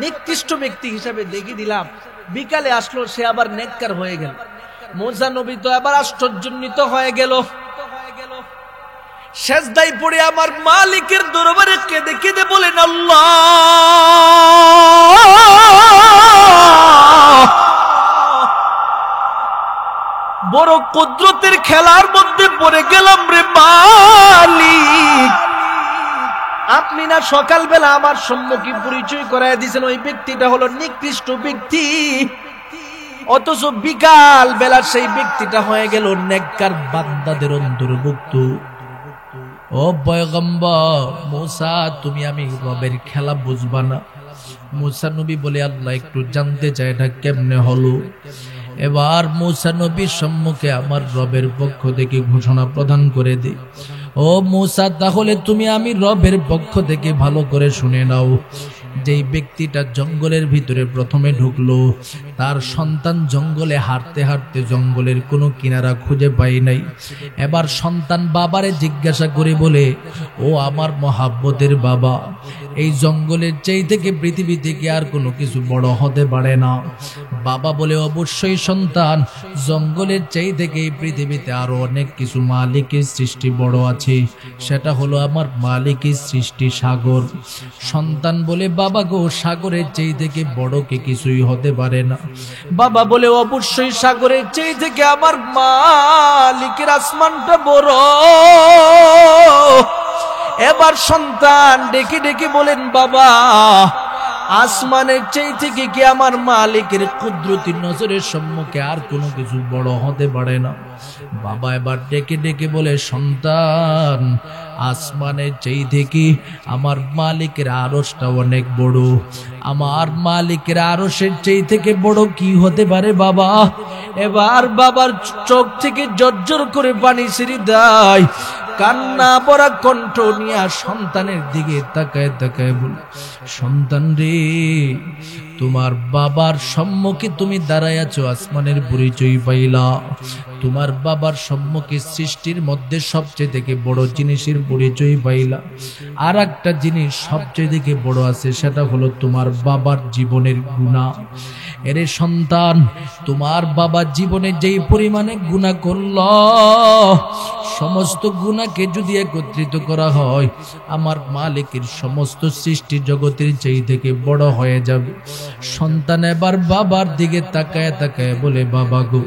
S1: নিকৃষ্ট ব্যক্তি হিসাবে দেখে দিলাম, বিকালে আসলো সে আবার নেককার হয়ে গেল। মূসা নবী তো আবার আশ্চর্যান্বিত হয়ে গেল। সেজদায় পড়ে আমার মালিকের দরবারে কেঁদে কেঁদে বলেন, আল্লাহ, বড় কুদরতের খেলার মধ্যে পড়ে গেলাম রে মালিক। আপনি না সকালবেলা আমার সম্মুখে পরিচয় করায় দিয়েছেন ওই ব্যক্তিটা হলো নিকৃষ্ট ব্যক্তি, অথচ বিকাল বেলা সেই ব্যক্তিটা হয়ে গেল নেককার বান্দাদের অন্তর্ভুক্ত। ও পয়গম্বর মূসা, তুমি আমি রবের খেলা বুঝবা না? মূসা নবী বলে, আল্লাহ একটু জানতে চাই এটা কেমনে হলো। এবার মূসা নবীর সম্মুখে আমার রবের পক্ষ থেকে ঘোষণা প্রদান করে দে, ও মূসা, তাহলে তুমি আমি রবের পক্ষ থেকে ভালো করে শুনে নাও। যেই ব্যক্তিটা জঙ্গলের ভিতরে প্রথমে ঢুকলো, তার সন্তান জঙ্গলে হাঁটতে হাঁটতে জঙ্গলের কোনো কিনারা খুঁজে পাই নাই। এবার সন্তান বাবারে জিজ্ঞাসা করে বলে, ও আমার মহাব্বতের বাবা, এই জঙ্গলের চেয়ে থেকে পৃথিবী থেকে আর কোনো কিছু বড় হতে পারে না। বাবা বলে, অবশ্যই সন্তান, জঙ্গলের চেয়ে থেকে এই পৃথিবীতে আরো অনেক কিছু মালিকের সৃষ্টি বড় আছে, সেটা হলো আমার মালিকের সৃষ্টি সাগর। সন্তান বলে, বাবা গো, সাগরের চেয়ে থেকে বড় কে কিছুই হতে পারে না। বাবা বলে, অবশ্যই সাগরের চেয়ে থেকে আমার মালিকের আসমানটা বড়। এবার সন্তান ডেকে ডেকে বলেন, বাবা, আসমানের চেয়ে থেকে কি আমার মালিকের কুদরতি নজরের সম্মুখে আর কোনো কিছু বড় হতে পারে না? বাবা এবার ডেকে ডেকে বলে, সন্তান, আসমানের চেয়ে থেকে আমার মালিকের আরশটা অনেক বড়। আমার মালিকের আরশের চেয়ে থেকে বড় কি হতে পারে বাবা? এবার বাবার চোখ থেকে জর্জর করে পানি ছিঁড়ে দেয়, কান্না ভরা কণ্ঠ নিয়ে সন্তানের দিকে তাকায় তাকায় বলে, সন্তান রে, তোমার বাবার সম্মুখে তুমি দাঁড়ায় আছো, আসমানের পরিচয় পাইলা। তোমার বাবার সম্মুখে সৃষ্টির মধ্যে সবচেয়ে থেকে বড় জিনিসের পরিচয় পাইলা। আর একটা জিনিস সবচেয়ে থেকে বড় আছে, সেটা হলো তোমার বাবার জীবনের গুনাহ। এরে সন্তান, তোমার বাবা জীবনে যেই পরিমাণে গুনাহ করল, সমস্ত গুনাহকে যদি একত্রিত করা হয়, আমার মালিকের সমস্ত সৃষ্টি জগতের চেয়ে থেকে বড় হয়ে যাবে। সন্তান এবার বাবার দিকে তাকায় তাকায় বলে, বাবা গো,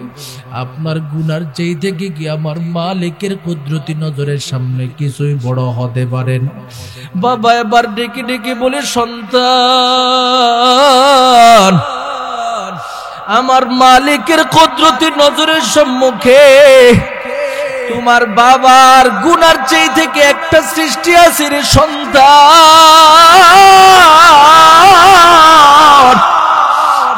S1: আপনার গুনার চেয়ে থেকে কি আমার মালিকের কুদরতি নজরের সামনে কিছুই বড় হতে পারে না? বাবা এবার ডেকে ডেকে বলে, সন্তান, আমার মালিকের কুদরতি নজরের সম্মুখে তোমার বাবার গুনার চেয়ে থেকে একটা সৃষ্টি আছে রে সন্তান,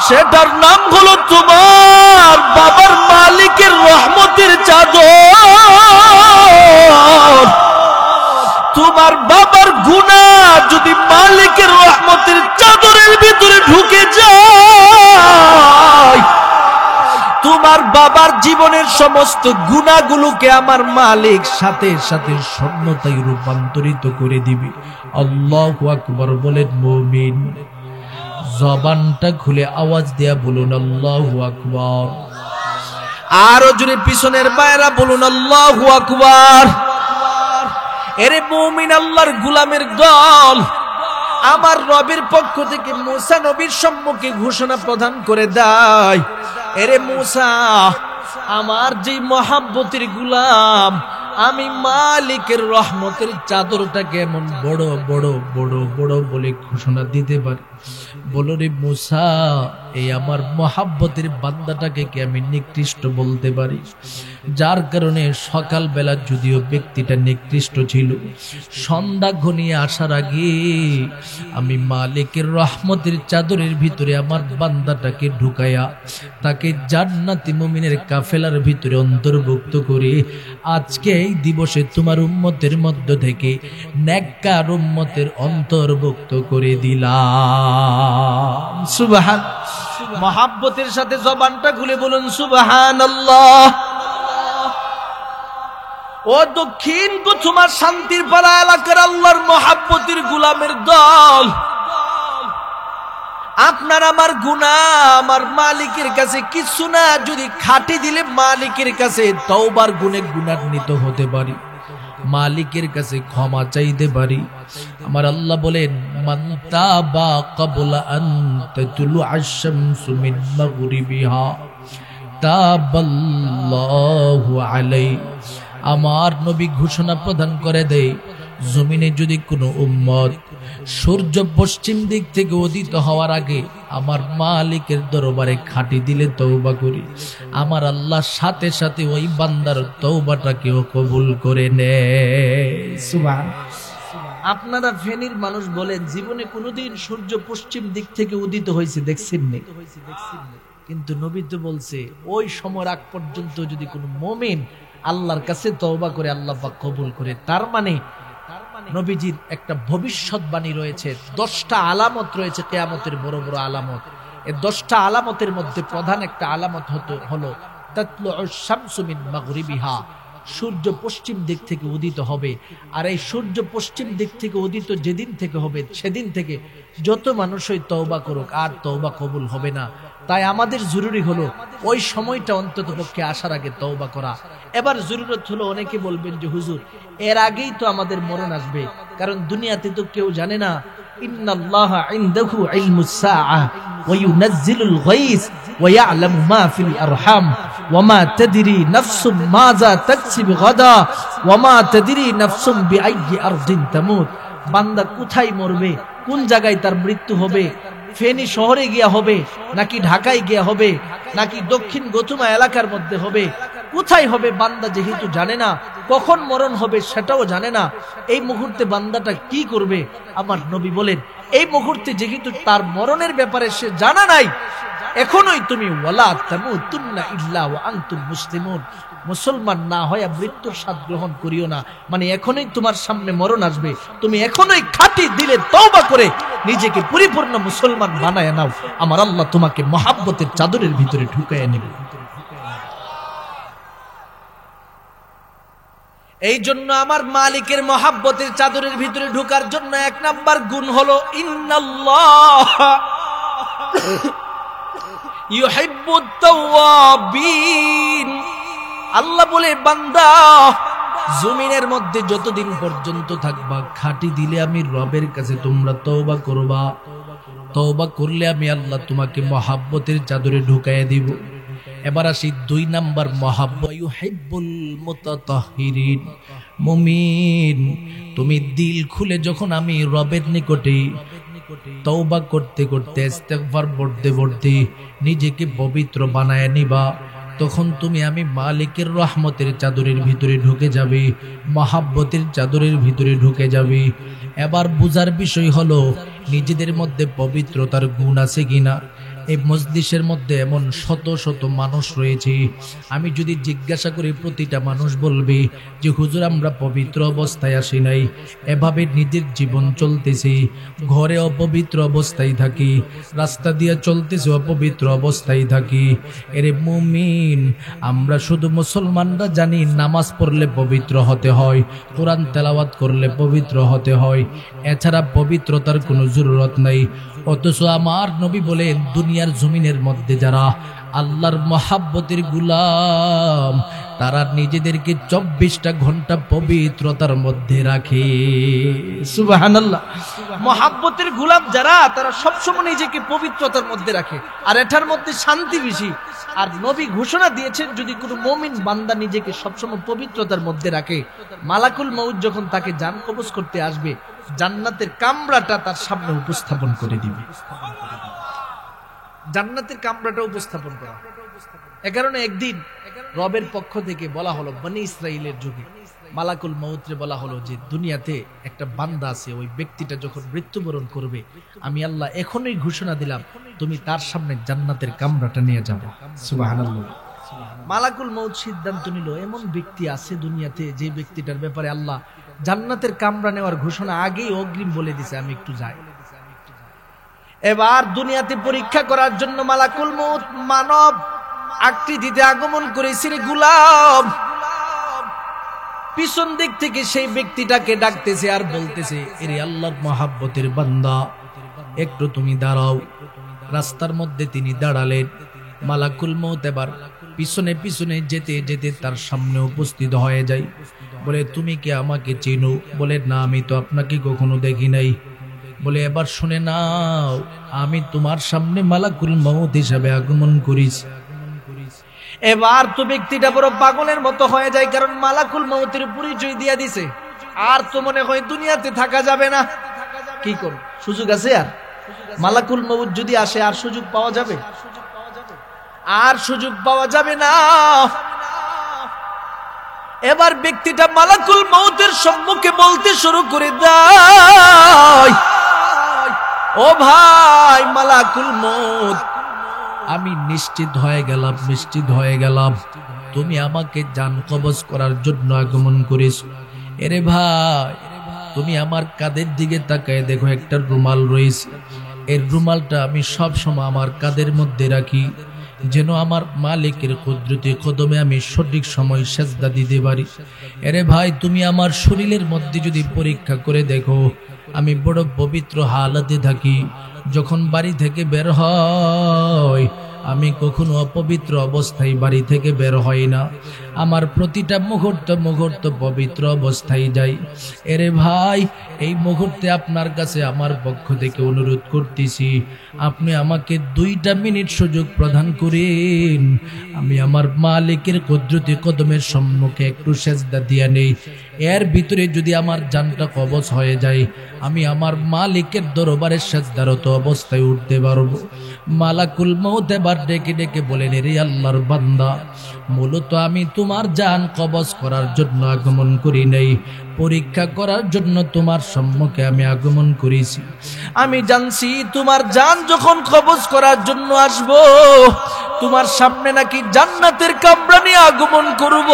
S1: সেটার নাম হলো তোমার বাবার মালিকের রহমতের চাদর। তোমার বাবার গুনাহ যদি মালিকের রহমতের চাদরের ভিতরে ঢুকে যায়, তোমার বাবার জীবনের সমস্ত গুনাহগুলোকে আমার মালিক সাথে সাথে স্বর্ণতায় রূপান্তরিত করে দিবে। আল্লাহু আকবার বলেন মুমিন। জবানটা খুলে আওয়াজ দিয়া বলুন আল্লাহু আকবার। আরো জোরে পিছনের পায়রা বলুন আল্লাহু আকবার। এরে মুমিন আল্লাহর গোলামের দল, আমার রবের পক্ষ থেকে মুসা নবীর সম্মুখে ঘোষণা প্রদান করে দেয়, এরে মুসা, আমার যে মহাব্বতের গোলাম, আমি মালিকের রহমতের চাদরটাকে এমন বড় বড় বড় বড় বলে ঘোষণা দিতে পারি। বলো রে মুসা, এই আমার মহাব্বতের বান্দাটাকে কি আমি নিকৃষ্ট বলতে পারি? যার কারণে সকালবেলা যদিও ব্যক্তিটা নিকৃষ্ট ছিল, সন্ধ্যা ঘনিয়ে আসার আগে আমি মালিকের রহমতের চাদরের ভিতরে আমার বান্দাটাকে ঢুকাইয়া তাকে জান্নাতি মুমিনের কাফেলার ভিতরে অন্তর্ভুক্ত করে আজকে এই দিবসে তোমার উম্মতের মধ্য থেকে নেককার উম্মতের অন্তর্ভুক্ত করে দিলাম। সুবহান। মহাব্বতের সাথে জবানটা খুলে বলুন সুবহানাল্লাহ। ও দক্ষিণ তোমার শান্তির পাড়া এলাকার আল্লাহর মহাব্বতের গোলামের দল, আপনার আমার গুনাহ আমার মালিকের কাছে কিছু না, যদি খাটি দিলে মালিকের কাছে তওবার গুণে গুণান্বিত হতে পারি, মালিকের কাছে ক্ষমা চাইতে পারি। আমার আল্লাহ বলেন, মান তাবা ক্বাবলা আন তাতুলু আশ-শামসু মিন মাগরিবিহা তাবাল্লাহু আলাইহি। আমার নবী ঘোষণা প্রদান করে দেয়, জমিনে যদি কোনো উম্মত সূর্য পশ্চিম দিক থেকে উদিত হওয়ার আগে আমার মালিকের দরবারে খাঁটি দিলে তওবা করি, আমার আল্লাহ সাথে সাথে ওই বান্দার তওবাটাকেও কবুল করে নেয়। সুবহানাল্লাহ। আপনারা ফেনীর মানুষ বলেন, জীবনে কোনোদিন সূর্য পশ্চিম দিক থেকে উদিত হয়েছে দেখছেন না? কিন্তু নবী তো বলছে, ওই সময় আগ পর্যন্ত যদি কোনো মুমিন আল্লাহর কাছে তওবা করে আল্লাহ পাক কবুল করে। তার মানে নবীজির একটা ভবিষ্যৎবাণী রয়েছে, 10টা আলামত রয়েছে কিয়ামতের, বড় বড় আলামত। এই 10টা আলামতের মধ্যে প্রধান একটা আলামত হলো তাতলুউশ শামসু মিন মাগরিবিহা, সূর্য পশ্চিম দিক থেকে উদিত হবে। আর এই সূর্য পশ্চিম দিক থেকে উদিত যেদিন থেকে হবে, সেদিন থেকে যত মানুষই তওবা করুক আর তওবা কবুল হবে না। তাই আমাদের জরুরি হলো ওই সময়টা অন্তত পক্ষে আসার আগে তওবা করা। এবার জরুরত হলো, অনেকে বলবেন যে হুজুর এর আগেই তো আমাদের মরণ আসবে, কারণ দুনিয়াতে তো কেউ জানে না। ইন্নাল্লাহা ইনদাহু ইলমুস সাআহ ওয়া ইউনাজ্জিলুল গায়স ওয়া ইয়ালামু মা ফিল আরহাম ওয়া মা তাদরি নাফসুম মাযা তাকসিবু গাদা ওয়া মা তাদরি নাফসুম বিআইয়ি আরদিন তামুত। বান্দা কোথায় মরবে, কোন জায়গায় তার মৃত্যু হবে, ফেনী শহরে গিয়া হবে নাকি ঢাকায় গিয়া হবে নাকি দক্ষিণ গতুমা এলাকার মধ্যে হবে, কোথায় হবে বান্দা যেহেতু জানে না, কখন মরণ হবে সেটাও জানে না। এই মুহূর্তে বান্দাটা কি করবে? আমার নবী বলেন, এই মুহূর্তে যেহেতু তার মরণের ব্যাপারে সে জানা নাই, এখনোই তুমি ওয়ালা তামুতুন্না ইল্লা ওয়া আনতুম মুসলিমুন, মুসলমান না হয়ে মৃত্যুর স্বাদ গ্রহণ করিও না। মানে এখনোই তোমার সামনে মরণ আসবে, তুমি এখনোই খাঁটি দিলে তওবা করে নিজেকে পরিপূর্ণ মুসলমান বানায় নাও, আমার আল্লাহ তোমাকে মহাব্বতের চাদরের ভিতরে ঢুকাইয়া নেবে। এই জন্য আমার মালিকের মহাব্বতের চাদরের ভিতরে ঢোকার জন্য 1 নাম্বার গুণ হলো ইন্নাল্লাহ ইউহিব্বুত তাওয়াবিন। আল্লাহ বলে, বান্দা জমিনের মধ্যে যতদিন পর্যন্ত থাকবা, খাঁটি দিলে আমি রবের কাছে তোমরা তওবা করবা, তওবা করলে আমি আল্লাহ তোমাকে মহাব্বতের চাদরে ঢুকাইয়া দিব। এবার আসি 2 নাম্বার মহাব্বত, ইউহিব্বুল মুতাতাহহিরিন। মুমিন, তুমি দিল খুলে যখন আমি রবের নিকটে তওবা করতে করতে ইস্তেগফার পড়তে পড়তে নিজেকে পবিত্র বানায় নিবা, তখন তুমি আমি মালিকের রহমতের চাদরের ভিতরে ঢুকে যাবে, মহাব্বতের চাদরের ভিতরে ঢুকে যাবে। এবার বুঝার বিষয় হলো নিজেদের মধ্যে পবিত্রতার গুণ আছে কিনা। এই মজলিসের মধ্যে এমন শত শত মানুষ রয়েছে, আমি যদি জিজ্ঞাসা করি প্রতিটা মানুষ বলবে যে হুজুর আমরা পবিত্র অবস্থায় আসি নাই, এভাবে নিজের জীবন চলতেছে, ঘরে অপবিত্র অবস্থায় থাকি, রাস্তা দিয়ে চলতেছে অপবিত্র অবস্থায় থাকি। এরে মুমিন, আমরা শুধু মুসলমানরা জানি নামাজ পড়লে পবিত্র হতে হয়, কোরআন তেলাওয়াত করলে পবিত্র হতে হয়, এছাড়া পবিত্রতার কোনো জরুরত নাই। অথচ আমার নবী বলেন দুনিয়ার জমিনের মধ্যে যারা আল্লাহর মহাব্বতের গোলাম তারা নিজেদেরকে 24টা ঘন্টা পবিত্রতার মধ্যে রাখে। সুবহানাল্লাহ। মহাব্বতের গোলাম যারা তারা সবসময় নিজেকে পবিত্রতার মধ্যে রাখে, আর এটার মধ্যে শান্তি বেশি। আর নবী ঘোষণা দিয়েছেন যদি কোনো মুমিন বান্দা নিজেকে সবসময় পবিত্রতার মধ্যে রাখে, মালাকুল মউত যখন তাকে জান কবজ করতে আসবে জান্নাতের কামরাটা তার সামনে উপস্থাপন করে দিবে। জান্নাতের কামরাটা উপস্থাপন করা। এ কারণে একদিন রবের পক্ষ থেকে বলা হলো, বনি ইসরাইলের যুগে মালাকুল মউতরে বলা হলো যে দুনিয়াতে একটা বান্দা আছে, ওই ব্যক্তিটা যখন মৃত্যুবরণ করবে আমি আল্লাহ এখনই ঘোষণা দিলাম তুমি তার সামনে জান্নাতের কামরাটা নিয়ে যাবে। সুবহানাল্লাহ। মালাকুল মউত সিদ্ধান্ত নিল এমন ব্যক্তি আছে দুনিয়াতে যে ব্যক্তিটার ব্যাপারে আল্লাহ জান্নাতের কামরা নেওয়ার ঘোষণা আগেই অগ্রিম বলে দিছে, আমি একটু যাই। এবার দুনিয়াতে পরীক্ষা করার জন্য মালাকুল মউত মানব আকৃতিতে আগমন করেছিল গোলাম। পিছন দিক থেকে সেই ব্যক্তিটাকে ডাকতেছে আর বলতেছে, এরে আল্লাহর মহাব্বতের বান্দা একটু তুমি দাঁড়াও। রাস্তার মধ্যে তিনি দাঁড়ালেন। মালাকুল মউত এবার পিছনে পিছনে যেতে যেতে তার সামনে উপস্থিত হয়ে যায়। বলে, তুমি কি আমাকে চেনো? বলে, না, আমি তো আপনাকে কখনো দেখি নাই। বলে, এবার শুনে নাও, আমি তোমার সামনে মালাকুল মউত হিসাবে আগমন করেছি। এবার তো ব্যক্তিটা বড় পাগলের মতো হয়ে যায়, কারণ মালাকুল মউতের পরিচয় দিয়া দিছে। আর তো মনে হয় দুনিয়াতে থাকা যাবে না। কি করব, সুযোগ আছে? আর মালাকুল মউত যদি আসে আর সুযোগ পাওয়া যাবে? আর সুযোগ পাওয়া যাবে না। এবার ব্যক্তিটা মালাকুল মউতের সম্মুখে বলতে শুরু করে দেয়, ও ভাই মালাকুল মউত, আমি নিশ্চিত হয়ে গেলাম তুমি আমাকে জান কবজ করার জন্য আগমন করেছো। এরে ভাই, তুমি আমার কাঁধের দিকে তাকায় দেখো, একটা রুমাল রয়েছে। এর রুমালটা আমি সব সময় আমার কাঁধের মধ্যে রাখি, যেন আমার মালিকের কুদরতি কদমে আমি সঠিক সময় সেজদা দিতে পারি। এরে ভাই, তুমি আমার শরীরের মধ্যে যদি পরীক্ষা করে দেখো, আমি বড় পবিত্র হালাতে থাকি। যখন বাড়ি থেকে বের হয় আমি কখনো অপবিত্র অবস্থায় বাড়ি থেকে বের হই না। আমার প্রতিটা মুহূর্ত পবিত্র অবস্থায় যাই। এরে ভাই, এই মুহূর্তে আপনার কাছে আমার পক্ষ থেকে অনুরোধ করতেছি, আপনি আমাকে 2টা মিনিট সুযোগ প্রদান করেন। আমি আমার মালিকের কুদরতি কদমের সম্মুখে একটু সেজদা দিয়া নেই। এর ভিতরে যদি আমার জানটা কবজ হয়ে যায়, আমি আমার মালিকের দরবারে সেজদারত অবস্থায় উঠতে পারবো। মালাকুল মউত এবার ডেকে ডেকে বলেন, রে আল্লাহর বান্দা, মূলত আমি তোমার জান কবজ করার জন্য আগমন করি নাই, পরীক্ষা করার জন্য তোমার সম্মুখে আমি আগমন করেছি। আমি জানছি তোমার জান যখন কবজ করার জন্য আসব, তোমার সামনে নাকি জান্নাতের কামরা নিয়ে আগমন করব।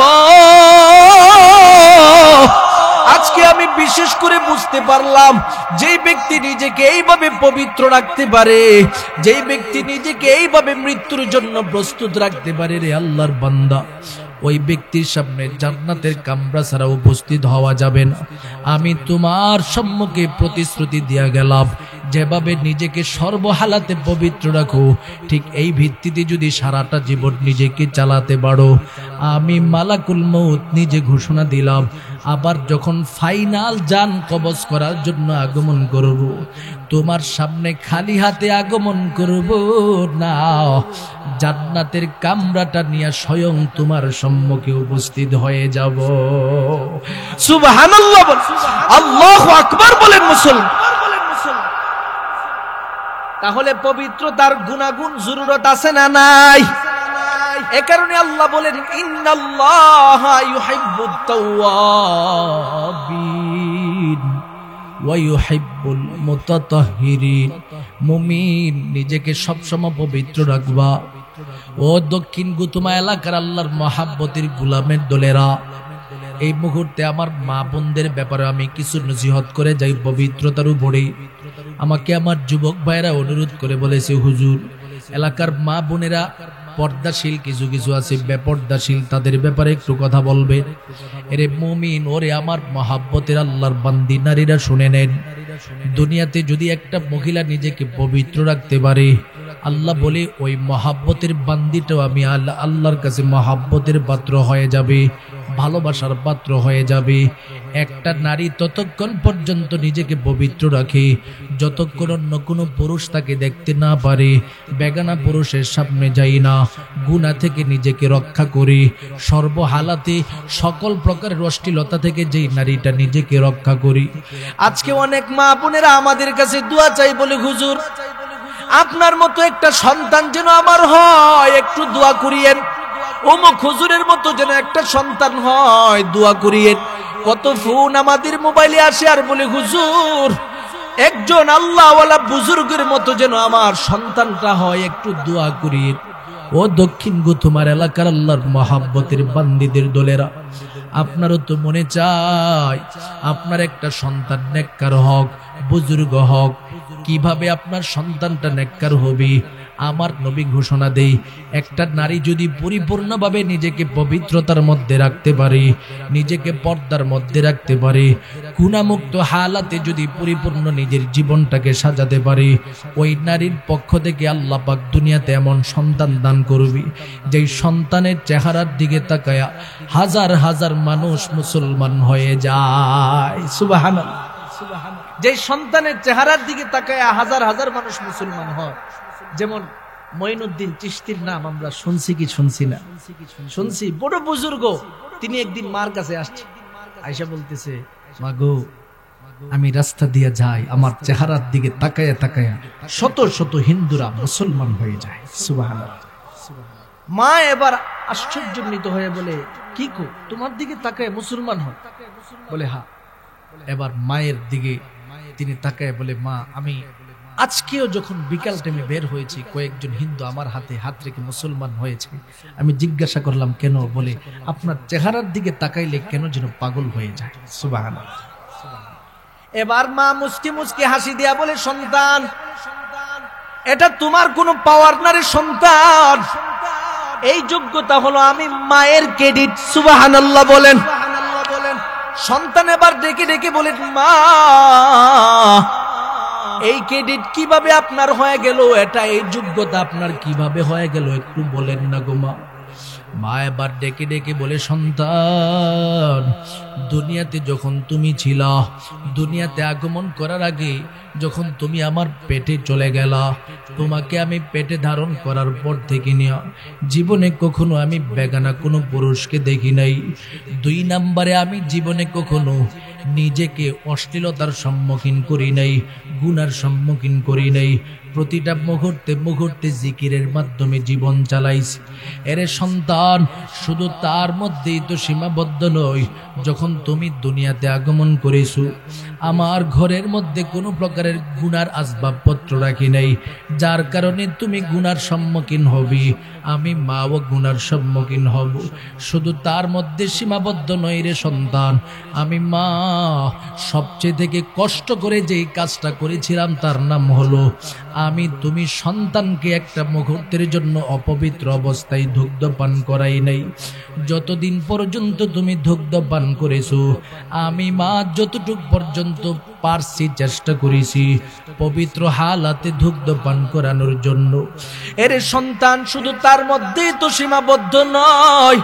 S1: আজকে আমি বিশেষ করে বুঝতে পারলাম, যেই ব্যক্তি নিজেকে এইভাবে পবিত্র রাখতে পারে, যেই ব্যক্তি নিজেকে এইভাবে মৃত্যুর জন্য প্রস্তুত রাখতে পারে, রে আল্লাহর বান্দা, ওই ব্যক্তির সামনে জান্নাতের কামরা ছাড়া উপস্থিত হওয়া যাবে না। আমি তোমার সম্মুখে প্রতিশ্রুতি দিয়া গেলাম, যেভাবে নিজেকে সর্বহালাতে পবিত্র রাখো, ঠিক এই ভিত্তিতে যদি সারাটা জীবন নিজেকে চালাতে পারো, আমি মালাকুল মউত নিজে ঘোষণা দিলাম, আবার যখন ফাইনাল জান কবজ করার জন্য আগমন করব, তোমার সামনে খালি হাতে আগমন করব না, জান্নাতের কামরাটা নিয়ে স্বয়ং তোমার সম্মুখে উপস্থিত হয়ে যাব। সুবহানাল্লাহ, আল্লাহু আকবার বলেন মুসলমান। তাহলে পবিত্রতার গুণাগুণ জরুরত আছে না নাই? এ কারণে আল্লাহ বলেন, ইন্নাল্লাহা ইউহিব্বুত তাওয়াবিন ওয়া ইউহিব্বুল মুতাতাহহিরিন। মুমিন নিজেকে সবসময় পবিত্র রাখবা। ও দক্ষিণ গুতুমা এলাকার আল্লাহর মহাব্বতের গোলামের দলেরা, এই মুহূর্তে আমার মা বোনদের ব্যাপারে আমি কিছু নসিহত করে যাই পবিত্রতার উপরে। আমাকে আমার যুবক ভাইরা অনুরোধ করে বলেছে, হুজুর, এলাকার মা বোনেরা পর্দাশীল কিছু কিছু আছে, বেপর্দাশীল, তাদের ব্যাপারে একটু কথা বলবে। এরে মুমিন, ওরে আমার মহাব্বতের আল্লাহর বান্দি নারীরা শুনে নেন, দুনিয়াতে যদি একটা মহিলা নিজেকে পবিত্র রাখতে পারে, আল্লাহ বলে ওই মহাব্বতের বান্দিটাও আমি আল্লাহর কাছে মহাব্বতের পাত্র হয়ে যাবে, ভালোবাসার পাত্র হয়ে যাবে। একটা নারী ততক্ষণ পর্যন্ত নিজেকে পবিত্র রাখে যতক্ষণ অন্য কোনো পুরুষ তাকে দেখতে না পারে, বেগানা পুরুষের সামনে যাই না, গুনাহ থেকে নিজেকে রক্ষা করে, সর্বহালাতে সকল প্রকারের অশ্লীলতা থেকে যেই নারীটা নিজেকে রক্ষা করি। আজকে অনেক মা বোনেরা আমাদের কাছে দোয়া চাই, বলে হুজুর আপনার মতো একটা সন্তান যেন আমার হয়, একটু দোয়া করিয়েন। অমুক হুজুরের মতো যেন একটা সন্তান হয়, দোয়া করিয়েন। কত ফোন আমাদের মোবাইলে আসে আর বলে হুজুর একজন আল্লাহওয়ালা বুজুর্গের মতো যেন আমার সন্তানটা হয়, একটু দোয়া করিয়েন। ও দক্ষিণ গুথুমার এলাকার আল্লাহর মহাব্বতের বান্দিদের দলেরা, আপনারও তো মনে চায় আপনার একটা সন্তান নেককার হক, বুজুর্গ হক। কিভাবে আপনার সন্তানটা নেককার হবে? আমার নবী ঘোষণা দেই, একটা নারী যদি পরিপূর্ণভাবে নিজেকে পবিত্রতার মধ্যে রাখতে পারে, নিজেকে পর্দার মধ্যে রাখতে পারে, গুনাহমুক্ত হালাতে যদি পরিপূর্ণ নিজের জীবনটাকে সাজাতে পারে, ওই নারীর পক্ষ থেকে আল্লাহ পাক দুনিয়াতে এমন সন্তান দান করবে যেই সন্তানের চেহারার দিকে তাকায়া হাজার হাজার মানুষ মুসলমান হয়ে যায়। সুবহানাল্লাহ। যে সন্তানের চেহারার দিকে তাকায়া হাজার হাজার মানুষ মুসলমান হয়। যেমন মঈনুদ্দিন চিশতির নাম আমরা শুনছি কি শুনছি না? শুনছি। বড় বুজুর্গ, তিনি একদিন মার কাছে আসছে, আয়েশা বলতেছে, মা গো আমি রাস্তা দিয়ে যাই, আমার চেহারার দিকে তাকায়া তাকায়া শত শত হিন্দুরা মুসলমান হয়ে যায়। সুবহানাল্লাহ। মা এবার আশ্চর্যান্বিত হয়ে বলে, কি কো তোমার দিকে তাকায় মুসলমান হয়? বলে হ্যাঁ। এবার মায়ের দিকে তিনি তাকায় বলে, মা আমি আজকেও যখন বিকাল টাইমে বের হয়েছি, কয়েকজন হিন্দু আমার হাতে হাত রেখে মুসলমান হয়েছে। আমি জিজ্ঞাসা করলাম কেন? বলে আপনার চেহারার দিকে তাকাইলে কেন যেন পাগল হয়ে যায়। সুবহানাল্লাহ। এবার মা মুস্কি মুস্কি হাসি দিয়া বলে, সন্তান এটা তোমার কোনো পাওয়ার না রে সন্তান, এই যোগ্যতা হলো আমি মায়ের ক্রেডিট। সুবহানাল্লাহ বলেন। সন্তান এবার ডেকে ডেকে বলে, মা এই ক্রেডিট কিভাবে আপনার হয়ে গেল? এটা এই যোগ্যতা আপনার কিভাবে হয়ে গেল একটু বলেন না গো মা। মা এবার ডেকে ডেকে বলে, সন্তান দুনিয়াতে যখন তুমি ছিলা, দুনিয়াতে আগমন করার আগে যখন তুমি আমার পেটে চলে গেলা, তোমাকে আমি পেটে ধারণ করার পর থেকে নিয়ে জীবনে কখনো আমি বেগানা কোনো পুরুষকে দেখি নাই। 2 নম্বরে আমি জীবনে কখনো নিজেকে অশ্লীলতার সম্মুখীন করি নাই, গুনার সম্মুখীন করি নাই। প্রতিটা মুহূর্তে মুহূর্তে জিকিরের মাধ্যমে জীবন চালাইছি। এরে সন্তান শুধু তার মধ্যেই তো সীমাবদ্ধ নয়, যখন তুমি দুনিয়াতে আগমন করেছো আমার ঘরের মধ্যে কোনো প্রকারের গুনার আসবাবপত্র রাখি নাই, যার কারণে তুমি গুনার সম্মুখীন হবি, আমি মাও গুনার সম্মুখীন হব। শুধু তার মধ্যে সীমাবদ্ধ নয় রে সন্তান, আমি মা সবচেয়ে থেকে কষ্ট করে যেই কাজটা করেছিলাম তার নাম হলো আমি তুমি সন্তানকে একটা মুহূর্তের জন্য অপবিত্র অবস্থায় দুগ্ধ পান করাই নাই। যতদিন পর্যন্ত তুমি দুগ্ধ পান করেছো, আমি মা যতটুক পর্যন্ত পারছি চেষ্টা করেছি পবিত্র হালাতে দুগ্ধ পান করানোর জন্য। এর সন্তান শুধু তার মধ্যেই তো সীমাবদ্ধ নয়,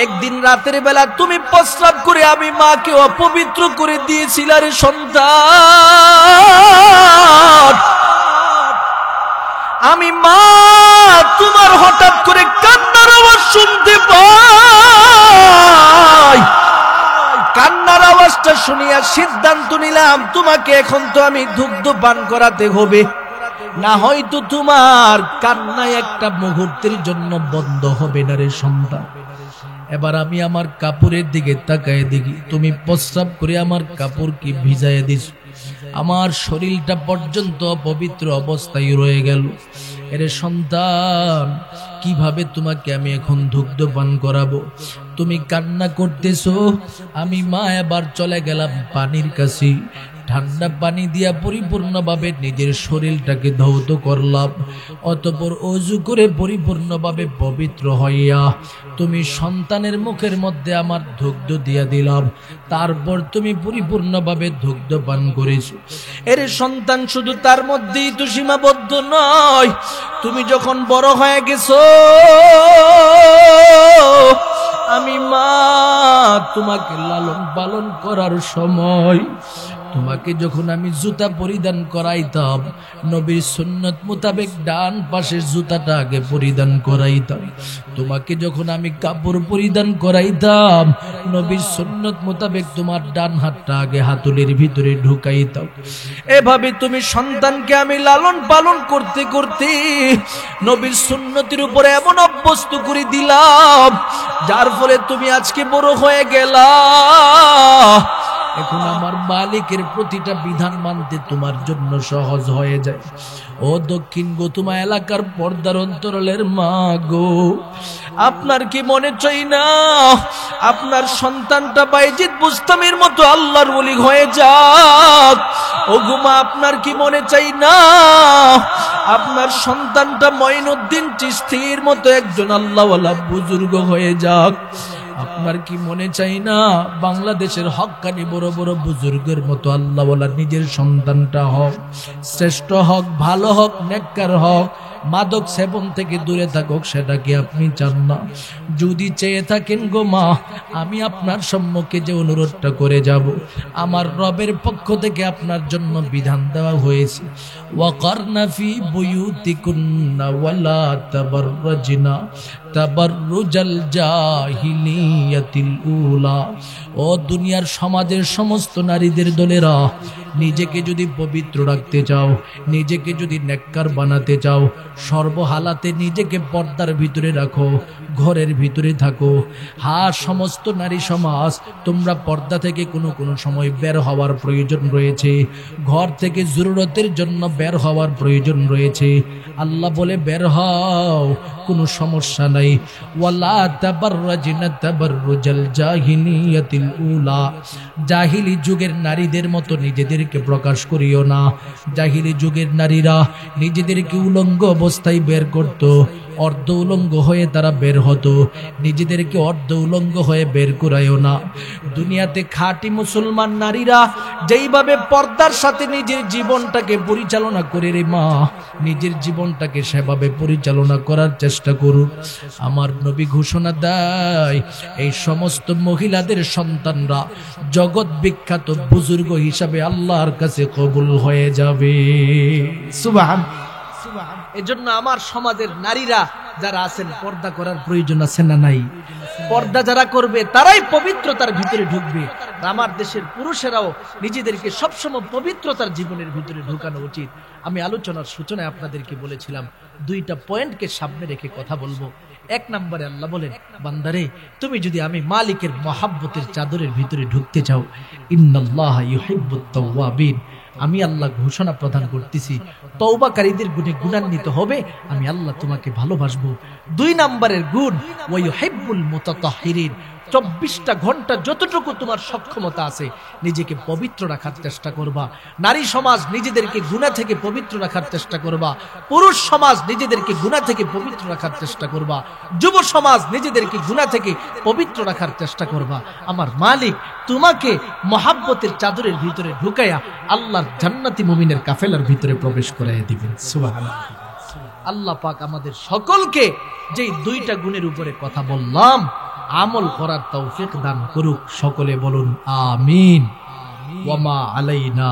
S1: একদিন রাতের বেলা তুমি প্রস্রাব করে আমি মাকে অপবিত্র করে দিয়েছিল রে সন্তান। আমি মা তোমার হঠাৎ করে কান্নার আওয়াজ শুনতে পাই, কান্নার আওয়াজটা শুনিয়া সিদ্ধান্ত নিলাম তোমাকে এখন তো আমি দুগ্ধ পান করাতে হবে, না হয়তো তোমার কান্না একটা মুহূর্তের জন্য বন্ধ হবে না রে সন্তান। এবার আমি আমার কাপড়ের দিকে তাকায় দেখি তুমি প্রস্রাব করে আমার কাপড় কি ভিজাইয়া দিস, আমার শরীরটা পর্যন্ত পবিত্র অবস্থায় রয়ে গেল। এরে সন্তান কিভাবে তোমাকে আমি এখন দুগ্ধ পান করাবো? তুমি কান্না করতেছো, আমি মা এবার চলে গেলাম পানির কাছে, ঠান্ডা পানি দিয়া পরিপূর্ণভাবে নিজের শরীরটাকে ধৌত করলাম, অতঃপর ওযু করে পরিপূর্ণভাবে পবিত্র হইয়া তুমি সন্তানের মুখের মধ্যে আমার দুগ্ধ দিয়া দিলাম, তারপর তুমি পরিপূর্ণভাবে দুগ্ধ পান করেছো। এর সন্তান শুধু তার মধ্যেই তো সীমাবদ্ধ নয়, তুমি যখন বড় হয়ে গেছো, আমি মা তোমাকে লালন পালন করার সময় তোমাকে যখন আমি জুতা পরিধান করাইতাম, নবীর সুন্নত মোতাবেক ডান পাশের জুতাটা আগে পরিধান করাইতাম। তোমাকে যখন আমি কাপড় পরিধান করাইতাম, নবীর সুন্নত মোতাবেক তোমার ডান হাতটা আগে হাতুলের ভিতরে ঢুকাইতাম। এভাবে তুমি সন্তানকে আমি লালন পালন করতে করতে নবীর সুন্নতের উপরে এমন অভ্যস্ত করে দিলাম, যার ফলে তুমি আজকে বড় হয়ে গেলা। এখন আমার মালিকের প্রতিটা বিধান মানতে তোমার জন্য সহজ হয়ে যায়। ও দক্ষিণ গোতুমা এলাকার পর্দার অন্তরালের মা গো, আপনার কি মনে চাই না আপনার সন্তানটা বাইজিদ বুস্তামির মতো আল্লাহর ওলি হয়ে যাক? ও গুমা, আপনার কি মনে চাই না আপনার সন্তানটা মঈনুদ্দিন চিশতির মতো একজন আল্লাহওয়ালা বুজুর্গ হয়ে যাক? আপনার কি মনে চাই না বাংলাদেশের হক্কানি বড় বড় বুজুর্গের মতো আল্লাহওয়ালা নিজের সন্তানটা হোক, শ্রেষ্ঠ হোক, ভালো হোক, নেককার হোক, মাদক সেবন থেকে দূরে থাকুক? সেটা কি আপনি চান না? যদি চেয়ে থাকেন গো মা, আমি আপনার সম্মুখে যে অনুরোধটা করে যাব, আমার রবের পক্ষ থেকে আপনার জন্য বিধান দেওয়া হয়েছে, ওয়াকারনা ফি বুয়ুতিকুন্না ওয়ালা তাবাররাজনা তাবাররুজাল জাহিলিয়াতিল উলা। ও দুনিয়ার সমাজের সমস্ত নারীদের দলেরা, নিজেকে যদি পবিত্র রাখতে চাও, নিজেকে যদি নেককার বানাতে চাও, সর্বহালাতে নিজেকে পর্দার ভিতরে রাখো, ঘরের ভিতরে থাকো। সমস্ত নারী সমাজ, তোমরা পর্দা থেকে কোনো সময় বের হওয়ার প্রয়োজন রয়েছে, ঘর থেকে জরুরতের জন্য বের হওয়ার প্রয়োজন রয়েছে। আল্লাহ বলে বের হও, কোনো সমস্যা নাই। ওয়ালা তাবাররাজনা তাবাররুজাল জাহিলিয়াতিল উলা। জাহিলি যুগের নারীদের মতো নিজেদেরকে প্রকাশ করিও না। জাহিলি যুগের নারীরা নিজেদেরকে উলঙ্গ অবস্থায় বের করত, অর্ধ উলঙ্গ হয়ে তারা বের হতো, নিজেদেরকে অর্ধ উলঙ্গ হয়ে বের করায়ও না। দুনিয়াতে খাঁটি মুসলমান নারীরা যেইভাবে পর্দার সাথে নিজের জীবনটাকে পরিচালনা করে রে মা, নিজের জীবনটাকে সেভাবে পরিচালনা করার চেষ্টা করুন। আমার নবী ঘোষণা দেয়, এই সমস্ত মহিলাদের সন্তানরা জগৎ বিখ্যাত বুজুর্গ হিসাবে আল্লাহর কাছে কবুল হয়ে যাবে। সুবহানাল্লাহ। এজন্য আমার সমাজের নারীরা যারা আছেন, পর্দা করার প্রয়োজন আছে না নাই? পর্দা যারা করবে তারাই পবিত্রতার ভিতরে ঢুকবে। আমার দেশের পুরুষেরাও নিজেদেরকে সবসময় পবিত্রতার জীবনের ভিতরে ঢুকানো উচিত। আমি আলোচনার সূচনায় আপনাদেরকে বলেছিলাম, দুইটা পয়েন্টকে সামনে রেখে কথা বলবো। এক নম্বরে আল্লাহ বলেন, বান্দারে তুমি যদি আমি মালিকের মহাব্বতের চাদরের ভিতরে ঢুকতে চাও, ইন্নাল্লাহা ইউহিব্বুত তাওয়াবিন, আমি আল্লাহ ঘোষণা প্রদান করতেছি, তওবাকারীদের গুণে গুণান্বিত হবে, আমি আল্লাহ তোমাকে ভালোবাসবো। দুই নম্বরের গুণ, ওয়া ইউহিব্বুল মুতাতাহহিরিন, 24টা ঘন্টা যতটুকু তোমার সক্ষমতা আছে নিজেকে পবিত্র রাখার চেষ্টা করবা। নারী সমাজ নিজেদেরকে গুনাহ থেকে পবিত্র রাখার চেষ্টা করবা, পুরুষ সমাজ নিজেদেরকে গুনাহ থেকে পবিত্র রাখার চেষ্টা করবা, যুব সমাজ নিজেদেরকে গুনাহ থেকে পবিত্র রাখার চেষ্টা করবা। আমার মালিক তোমাকে মহাব্বতের চাদরের ভিতরে ঢুকাইয়া আল্লাহর জান্নাতি মুমিনের কাফেলার ভিতরে প্রবেশ করাইয়া দিবেন। সুবহানাল্লাহ। আল্লাহ পাক আমাদের সকলকে যেই দুইটা গুণের উপরে কথা বললাম আমল করার তৌফিক দান করুক। সকলে বলুন আমিন। ওয়া মা আলাইনা